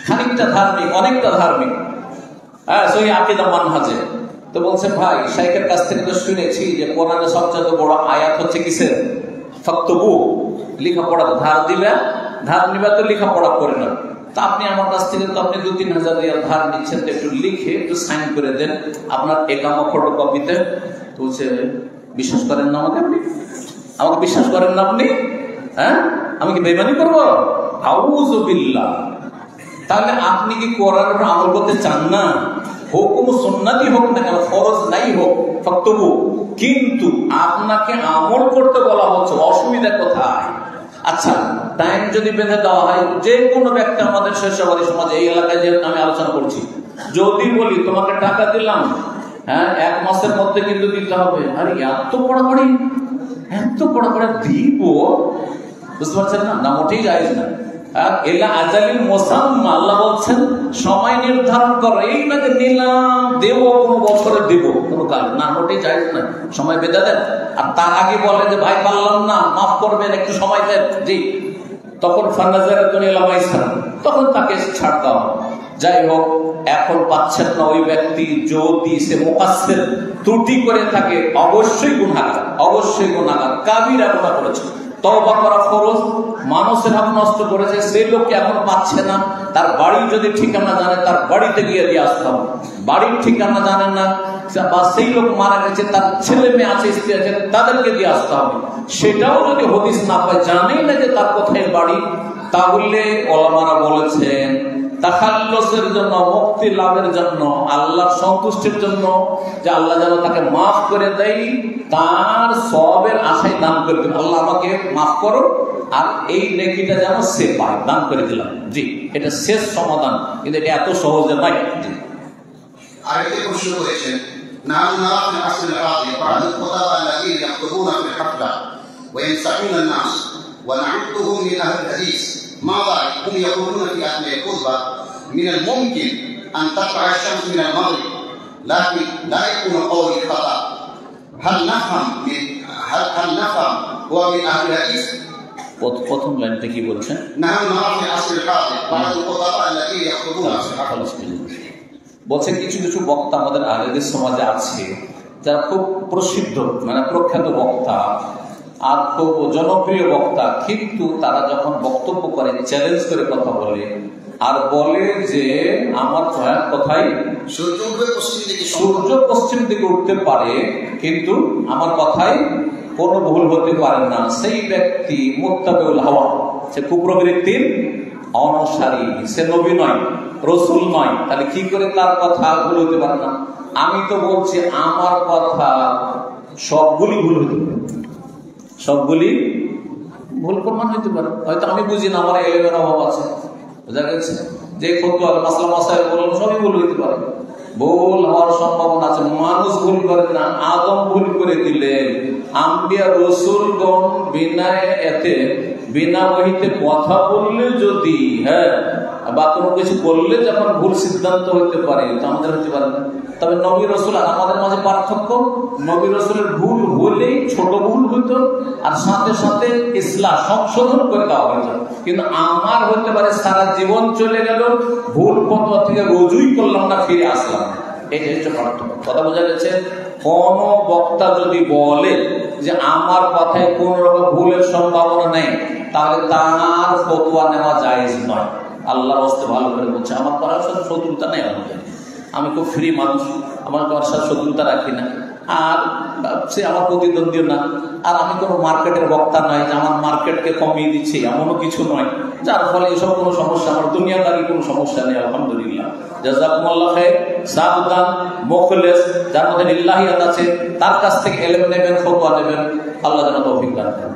খানিকটা ধার্মিক, অনেকটা ধার্মিক, হ্যাঁ, সহি আকীদা মানহাজে। তো বলছে ভাই, শাইখের কাছ থেকে তো শুনেছি যে কোরআনে সবচেয়ে বড় আয়াত হচ্ছে কিসের? ফাকতুবু, লেখাপড়া। ধার দিবে, ধার নিবে তো লেখাপড়া করে না। তা আপনি আমার কাছ থেকে তো আপনি 2-3 হাজার রিয়াল ধার নিচ্ছেন, তো একটু লিখে একটু সাইন করে দেন আপনার একামা ফটোকপিতে। তো বলছে বিশ্বাস করেন না আমাকে? আপনি আমাকে বিশ্বাস করেন না আপনি? হ্যাঁ, আমি কি বেঈমানি করবো? আউযু বিল্লাহ। তাহলে আপনি কি কোরআনের আমল করতে চান না? হুকুম সুন্নাতি হোক না কেন, ফরজ নাই হোক, ফাকতুবু, কিন্তু আপনাকে আমল করতে বলা হচ্ছে, অসুবিধা কোথায়? আচ্ছা, টাইম যদি বেঁধে দেওয়া হয়, যে কোনো ব্যক্তি আমাদের শেষবাদী সমাজে, এই এলাকায় যে আমি আলোচনা করছি, যদি বলি তোমাকে টাকা দিলাম, হ্যাঁ, 1 মাসের মধ্যে কিন্তু দিতে হবে। আরে এত পড়াপড়ি দিব, বুঝতে পারছেন না? না, মোটেই জায়েজ না। এলা আজালিল মুসাম্মা, আল্লাহ বলছেন সময় নির্ধারণ করো, এই না যে নিলাম দেব কোনো বছরে দেব কোনো কাজ না, মোটেই জায়েজ না। সময় বেঁধে দেন, আর তার আগে বলে যে ভাই পারলাম না, মাফ করবেন, একটু সময় দেন, জি, তখন ফান্নাজারাতুন ইলা মাইসার, তখন তাকে ছাড় দেওয়া হবে। যাই হোক, এখন পাচ্ছেন না ওই ব্যক্তি, যদি সে মুকাসসির ত্রুটি করে থাকে, অবশ্যই গুনাহগার, কাবিরা গুনাহ করেছে, তওবা করা ফরজ, মানুষের হক নষ্ট করেছে, সেই লোককে এখন পাচ্ছে না। তার বাড়ির যদি ঠিকানা জানে, তার বাড়িতে গিয়ে দিয়ে আসতে হবে। বাড়ির ঠিকানা জানেন না, বা সেই লোক মারা গেছে, তার ছেলে মেয়ে আছে, স্ত্রী আছে, তাদেরকে দিয়ে আসতে হবে। সেটাও যদি হদিস না পায়, জানেই না যে তার কোথায় বাড়ি, তাহলে ওলামারা বলেছেন তাখাল্লুসের জন্য, মুক্তি লাভের জন্য, আল্লাহর সন্তুষ্টির জন্য, যে আল্লাহ যেন তাকে মাফ করে দেয়, তার সওয়াবের আশায় দান করে দিন, আল্লাহ আমাকে মাফ করো, আর এই নেকিটা যেন সে পায়, দান করে দিলাম। জি, এটা শেষ সমাধান, কিন্তু এটা এত সহজে নয়। জি, আরেকটি প্রশ্ন করেছেন, نحن نرى في العصر الحاضر بعض الخطباء الذين يخطبون في الحفلة وينصحون الناس ونعدهم من أهل الحديث، ما ذلك هم يقولون في أثناء الخطبة من الممكن أن تطلع الشمس من المغرب، لكن لا يكون قولي خطأ. هل نفهم هو من أهل الحديث؟ প্রথম লাইনটা কি বলছেন? نحن نرى في العصر الحاضر بعض الخطباء الذين يخطبون في الحفلة। বলছে কিছু কিছু বক্তা আমাদের আলেদের সমাজে আছে, যারা খুব প্রসিদ্ধ, মানে প্রখ্যাত বক্তা আর খুব জনপ্রিয় বক্তা, কিন্তু তারা যখন বক্তব্য করে, চ্যালেঞ্জ করে কথা বলে, আর বলে যে আমার কথাই সূর্য পশ্চিম দিকে উঠতে পারে, কিন্তু আমার কথাই কোনো ভুল হতে পারে না। সেই ব্যক্তি মুত্তাবিউল হাওয়া, সে কুপ্রবৃত্তির অনুসারী, সে নবী নয়, রসুল নয়। তাহলে কি করে তার কথা ভুল হতে পারে না? আমি তো বলছি আমার কথা সবগুলি ভুল হতে পারে, সবগুলি ভুল প্রমাণ হতে পারে। হয়তো আমি বুঝি না, আমার এলেমের অভাব আছে, বোঝা গেছে, যে ফতোয়া মাসলা মাসাইল বললাম সবই ভুল হতে পারে, ভুল হওয়ার সম্ভাবনা আছে। মানুষ ভুল করে না, আদম ভুল করে দিলেন, আম্বিয়া রসুলগণ বিনা বহিতে কথা বললে যদি, হ্যাঁ, বা কোনো কিছু করলে যখন ভুল সিদ্ধান্ত হইতে পারে, তো আমাদের হতে পারে না। তবে নবী রসুল আর আমাদের মাঝে পার্থক্য, নবী রসুলের ভুল হলেই ছোট ভুল হইতো, আর সাথে সাথে ইসলাহ সংশোধন করে দেওয়া হইতো। কিন্তু আমার হইতে পারে সারা জীবন চলে গেল, ভুল ফতোয়া থেকে রুজুই করলাম না, ফিরে আসলাম। এই হচ্ছে পার্থক্য। কথা বোঝা গেছে? কোন বক্তা যদি বলে যে আমার কথায় কোন রকম ভুলের সম্ভাবনা নেই, তাহলে তার ফতোয়া নেওয়া জায়েজ নয়। আল্লাহর রাস্তে ভালো করে বলছে, আমার কারোর সাথে শত্রুতা নেই, আমি খুব ফ্রি মানুষ, আমার কারোর সাথে শত্রুতা রাখি না, আর সে আমার প্রতিদ্বন্দ্বী না, আর আমি কোনো মার্কেটের বক্তা নয় যে আমার মার্কেটকে কমিয়ে দিচ্ছি, এমনও কিছু নয়, যার ফলে এসব কোনো সমস্যা, আমার দুনিয়াদারি কোনো সমস্যা নেই, আলহামদুলিল্লাহ। জাযাকুমুল্লাহ খায়র। সাবধান, মুখলেস, যার মধ্যে লিল্লাহিয়াত আছে, তার কাছ থেকে ইলম নেবেন, ফতোয়া নেবেন, আল্লাহ যেন তৌফিক দান করেন।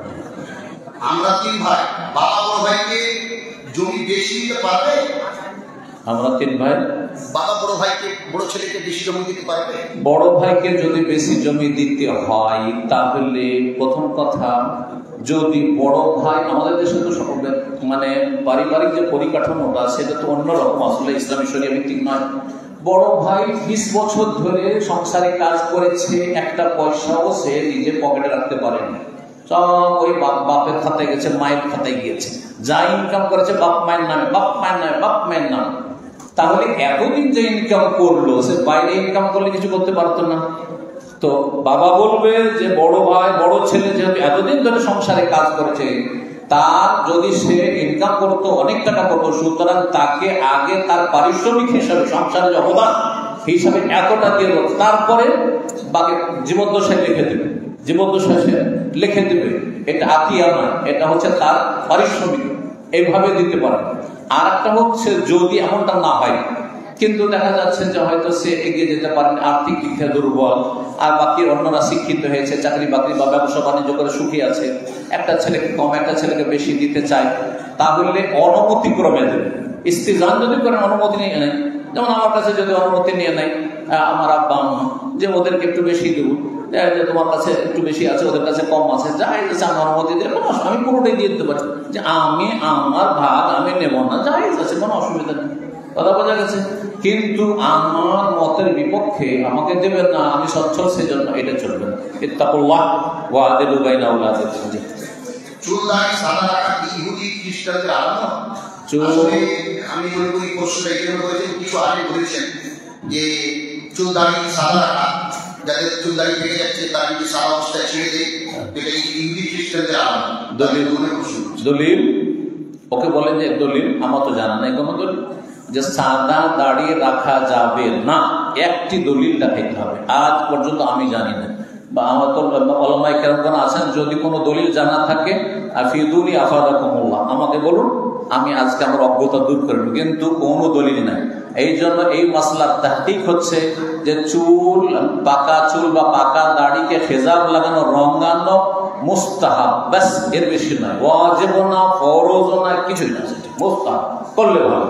আমরা 3 ভাই, বাবা বড় ভাইকে জমি বেশি দিতে পারবে? আমরা 3 ভাই, বাবা বড় ভাইকে, বড় ছেলেকে বেশি জমি দিতে পারবে? বড় ভাইকে যদি বেশি জমি দিতে হয়, তাহলে প্রথম কথা, যদি বড় ভাই, আমাদের দেশে তো মানে পারিবারিক যে পরিকাঠামোটা, সেটা তো অন্যরকম, আসলে ইসলামী শরিয়া ভিত্তিক নয়। বড় ভাই 20 বছর ধরে সংসারে কাজ করেছে, একটা পয়সাও সে নিজে পকেটে রাখতে পারেনি, সব ওই বাপের খাতায় গেছে, মায়ের খাতায় গিয়েছে, যা ইনকাম করেছে বাপ মায়ের নামে। তাহলে এতদিন যে ইনকাম করলো, সে বাইরে ইনকাম করলে কিছু করতে পারতো না। তো বাবা বলবে যে বড় ভাই, বড় ছেলে যেহেতু এতদিন ধরে সংসারে কাজ করেছে, তার যদি সে ইনকাম করতো, অনেক টাকা করতো, সুতরাং তাকে আগে তার পারিশ্রমিক হিসাবে, সংসারের অবদান হিসাবে এতটা দিয়ে, তারপরে বাকি জীবদ্দশায় লিখে দেবে, এটা আতিয়া নয়, এটা হচ্ছে তার পারিশ্রমিক, এইভাবে দিতে পারে। আর একটা হচ্ছে যদি এমনটা না হয়, কিন্তু দেখা যাচ্ছে যে হয়তো সে এগিয়ে যেতে পারেন, আর্থিক দিক থেকে দুর্বল, আর বাকি অন্যরা শিক্ষিত হয়েছে, চাকরি বাকরি বা ব্যবসা বাণিজ্য করে সুখী আছে, একটা ছেলেকে কম, একটা ছেলেকে বেশি দিতে চায়, তাহলে অনুমতি ক্রমে দেবে। ইস্তিজান যদি করেন, অনুমতি নিয়ে নেয়, যেমন আমার কাছে যদি অনুমতি নিয়ে নেয়, আমার আব্বা আম্মা, যে ওদেরকে একটু বেশি দেবো, যে তোমার কাছে একটু বেশি আছে ওদের কাছে কম আছে, যাই আছে আমার অনুমতি দিলে কোনো আমি পুরোটাই দিয়ে দিতে পারি, যে আমি আমার ভাগ আমি নেব না, যাই আছে কোনো অসুবিধা নেই। কথা বোঝা গেছে? কিন্তু আমার মতের বিপক্ষে আমাকে দেবেন না, আমি সচ্ছল, সেজন্য এটা চলবে না। ইত্তাকুল্লাহ ওয়া আদিলু বাইনা আওলাদিকুম। চুল দাড়ি সাদা রাখা কি ইহুদি খ্রিস্টানদের আলাদা? আসলে আমি মনে করি প্রশ্নটা এই জন্য করেছেন, কিছু আগে বলেছেন যে চুল দাড়ি সাদা রাখা, যাদের চুল দাড়ি পেকে যাচ্ছে তার যদি সাদা অবস্থায় ছেড়ে দেয়, এটা ইহুদি খ্রিস্টানদের আলাদা। দলিল ওকে বলেন যে দলিল, আমার তো জানা নাই কোনো দলিল যে সাদা দাড়ি রাখা যাবে না, একটি দলিল দেখাইতে হবে। আজ পর্যন্ত আমি জানি না, বা আমার তো ওলামায়ে কেরাম আছেন, যদি কোনো দলিল জানা থাকে আফিদুনি আফাদাকুমুল্লাহ, আমাকে বলুন, আমি আজকে আমার অজ্ঞতা দূর করে নেব, কিন্তু কোনো দলিল নাই। এই জন্য এই মাসলার তাহকিক হচ্ছে যে চুল, পাকা চুল বা পাকা দাড়িকে খেজাব লাগানো, রঙানো মুস্তাহাব, ব্যাস, এর বেশি নয়, ওয়াজিব না, ফরজ না, কিছুই না, মুস্তাহাব করলে ভালো।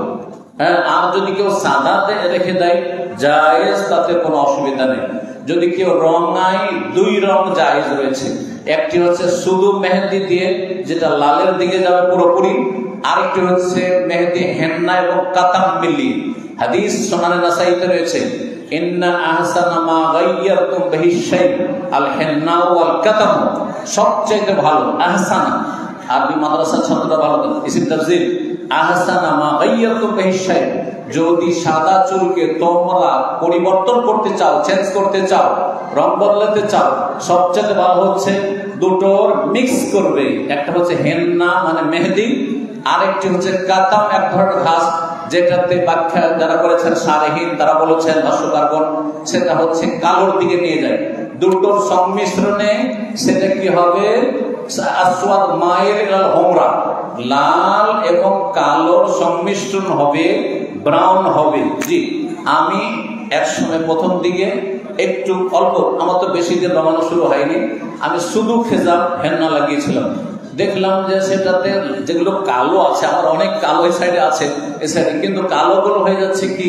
হ্যাঁ, আর যদি কেউ সাদাতে রেখে দেয় জায়েজ, তাতে কোনো অসুবিধা নেই। যদি কেউ রঙায়, দুই রং জায়েজ রয়েছে, একটি হচ্ছে শুধু মেহেদি দিয়ে, যেটা লালের দিকে যাবে পুরোপুরি, আরেকটি হচ্ছে মেহেদি হেন্না এবং কাতাম মিলিয়ে। হাদিস সুনানে নাসাইতে রয়েছে, ইন্না আহসানা মা গায়্যারতুম বিহি শাই আল হেন্না ওয়াল কাতাম, সবচেয়ে ভালো আহসানা, আরবি মাদ্রাসার ছাত্ররা ভালো করে ইসিম তাফসীর, আহসানা মা গায়্যারতুম বিহি শাই, যদি সাদা চুলকে তোমরা পরিবর্তন করতে চাও, চেঞ্জ করতে চাও, রং বদলাতে চাও, সবচেয়ে ভালো হচ্ছে দুটোর মিক্স করবে। একটা হচ্ছে হেন্না মানে মেহেদি, আরেকটি হচ্ছে কাতাম, এক ধরনের ঘাস, যেটাতে ব্যাখ্যা যারা করেছেন সারেহীন তারা বলেছেন, ভাষ্যকারগণ, সেটা হচ্ছে কালোর দিকে নিয়ে যায়। দুটোর সংমিশ্রণে সেটা কি হবে? আসওয়াদ মাইল ইলাল হুমরা, লাল এবং কালোর সংমিশ্রণ হবে, ব্রাউন হবে। জি, আমি একসময় প্রথম দিকে একটু অল্প, আমার তো বেশি দিন রঙানো শুরু হয়নি, আমি শুধু খেজাব হেন্না লাগিয়েছিলাম। দেখলাম যে সেটাতে যেগুলো কালো আছে, আমার অনেক কালো এই সাইডে আছে, এই সাইডে কিন্তু কালো গুলো হয়ে যাচ্ছে কি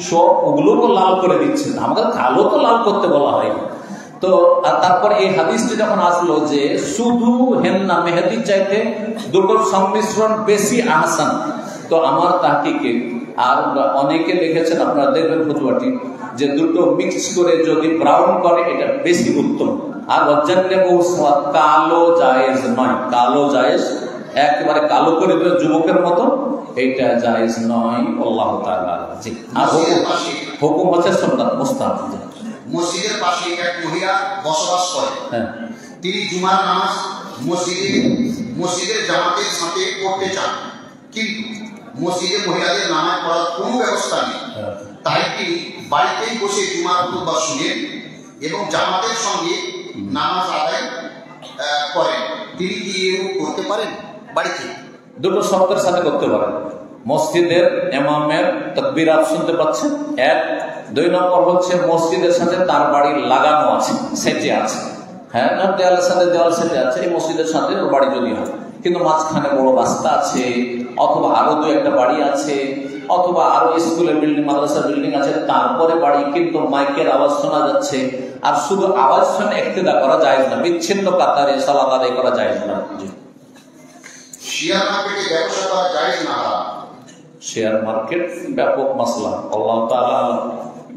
সব, ওগুলো তো লাল করে দিচ্ছে, আমাকে কালো তো লাল করতে বলা হয়নি। তো আর তারপর এই হাদিসটি যখন আসলো যে শুধু হেন্না মেহেদির চাইতে দুটোর সংমিশ্রণ বেশি আহসান, তো আমার তাহকিকে আর অনেকে লিখেছেন, আপনারা দেখবেন ফতোয়াটি, যে দুটো মিক্স করে যদি ব্রাউন করে এটা বেশি উত্তম। আর কালো জায়েজ নয়, কালো জায়েজ একেবারে কালো করে দেবে যুবকের মতো, এটা জায়েজ নয়। আল্লাহ তাআলা জি। আর হুকুম হচ্ছে সুন্নাত মুস্তাহাব। মসজিদের পাশে এক মহিলা বসবাস করে, তিনি জুমার নামাজ মসজিদের জামাতের সাথে পড়তে চান, কিন্তু মসজিদে মহিলাদের নামাজ পড়ার কোনো ব্যবস্থা নেই, তাই তিনি বাড়িতেই বসে জুমার খুতবা শুনেন এবং জামাতের সঙ্গে নামাজ আদায় করেন। তিনি কি এরকম করতে পারেন বাড়িতে? দুটো শর্তের সাথে করতে পারেন। মসজিদের ইমামের তাকবীরাত শুনতে পাচ্ছেন, এক। দুই নম্বর হচ্ছে মসজিদের সাথে তার বাড়ি লাগানো আছে, সেটে আছে, হ্যাঁ, দেওয়ালের সাথে দেওয়াল সেটে আছে, এই মসজিদের সাথে ওর বাড়ি যদি হয়, কিন্তু মাঝখানে বড় রাস্তা আছে, অথবা আরো দু একটা বাড়ি আছে, অথবা আরো স্কুলের বিল্ডিং, মাদ্রাসার বিল্ডিং আছে, তারপরে বাড়ি, কিন্তু মাইকের আওয়াজ শোনা যাচ্ছে, আর শুধু আওয়াজ শুনে ইক্তেদা করা যায় না, বিচ্ছিন্ন কাতারে সালাত আদায় করা যায় না। শেয়ার মার্কেটে ব্যবসা করা যায় না? শেয়ার মার্কেট ব্যাপক মাসলা, আল্লাহ তাআলা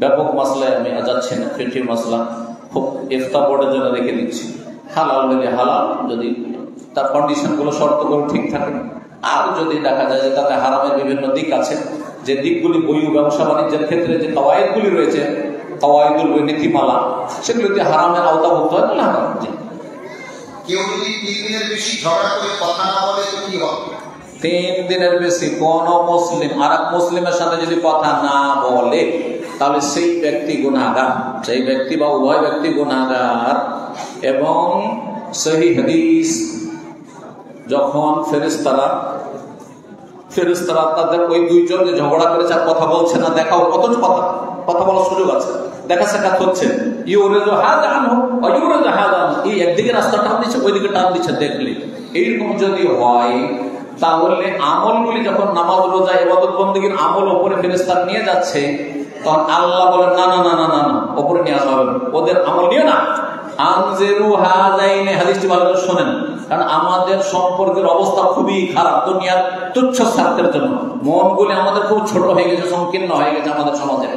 ব্যাপক মাসলায় আমি যাচ্ছি না, ফিকি মাসলা খুব ইফতা বোর্ডের জন্য রেখে দিচ্ছি। হালাল হলে হালাল, যদি তার কন্ডিশনগুলো শর্তগুলো ঠিক থাকে, আর যদি দেখা যায় যে তাতে হারামের বিভিন্ন দিক আছে, যে দিকগুলি বৈধ ব্যবসা বাণিজ্যের ক্ষেত্রে যে কওয়ায়েদগুলি রয়েছে, কওয়ায়েদুল নীতিমালা, সেগুলিতে হারামের আওতাভুক্ত হয় না হারাম। কেউ যদি 3 দিনের বেশি ঝগড়া করে কথা না বলে তো কি হবে? 3 দিনের বেশি কোন মুসলিম আর এক মুসলিমের সাথে যদি কথা না বলে, তাহলে সেই ব্যক্তি গুনাহগার, সেই ব্যক্তি বা উভয় ব্যক্তি গুনাহগার। এবং সহিহ হাদিস, যখন ফেরেশতারা তাদের ওই দুইজন যে ঝগড়া করেছে আর কথা বলছে না, দেখা অথচ কথা বলার সুযোগ আছে, দেখা সাক্ষাৎ হচ্ছে, এই একদিকে রাস্তা টান দিচ্ছে, ওইদিকে টান দিচ্ছে, দেখলে এইরকম যদি হয়, তাহলে আমলগুলি যখন নামাজ রোজা ইবাদত বন্দেগীর আমল উপরে ফেরেশতারা নিয়ে যাচ্ছে, তখন আল্লাহ বলেন না না না না না না, ওপরে নিয়ে আসা হবে না, ওদের আমল নিয়ে না। আনজেরু হাযাইনি, হাদিসটি ভালো করে শোনেন, কারণ আমাদের সম্পর্কের অবস্থা খুবই খারাপ দুনিয়ার তুচ্ছ স্বার্থের জন্য। মনগুলি আমাদের খুব ছোট হয়ে গেছে, সংকীর্ণ হয়ে গেছে আমাদের সমাজে।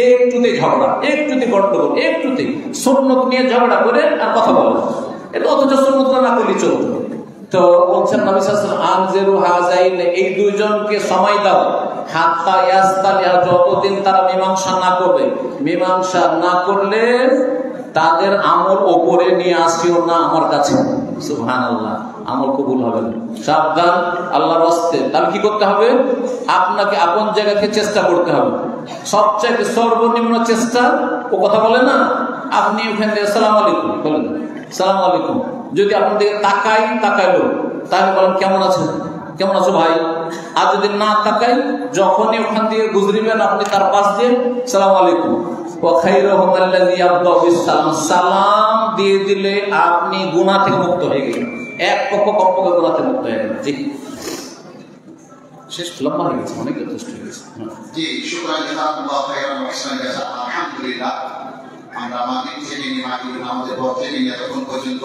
একটুতেই ঝগড়া, একটুতেই গন্ডগোল, একটুতেই সুন্নত নিয়ে ঝগড়া করে আর কথা বলে, এটা অথচ সুন্নত না করলে চলবে। তো বলছেন নবী সাল্লাল্লাহু আলাইহি ওয়াসাল্লাম আনজিরু হাযাইন, এই দুইজনকে সময় দাও, হাত্তা ইয়াস্তালিহা, যতদিন তারা মীমাংসা না করবে। মীমাংসা না করলে তাদের আমল ওপরে নিয়ে আসিও না আমার কাছে। সুবহানাল্লাহ, আমল কবুল হবে না, সাবধান আল্লাহর রাস্তে। তাহলে কি করতে হবে? আপনাকে আপন জায়গাকে চেষ্টা করতে হবে, সবচেয়ে সর্বনিম্ন চেষ্টা। ও কথা বলে না, আপনি ওখান থেকে আসসালামু আলাইকুম বলেন, আসসালামু আলাইকুম। যদি আপনার দিকে তাকাইলো, তাহলে বলেন কেমন আছেন, কেমন আছো ভাই। আর যদি না তাকাই, যখনই ওখান থেকে গুজরিবেন আপনি তার পাশ দিয়ে আসসালামু আলাইকুম। সালাম দিয়ে দিলে আপনি গুনাহ থেকে মুক্ত হয়ে গেলেন, এক পক্ষ কমপক্ষে গুনাহ থেকে মুক্ত হয়ে গেলেন। জি, শেষ লম্বা হয়ে গেছে, অনেক যথেষ্ট হয়ে গেছে। জি, শুকরান জাযাকুল্লাহু খাইরান ওয়া আহসানা জাযা। আলহামদুলিল্লাহ, আমরা মাগরিব থেকে নিয়ে আমাদের পর থেকে নিয়ে তখন পর্যন্ত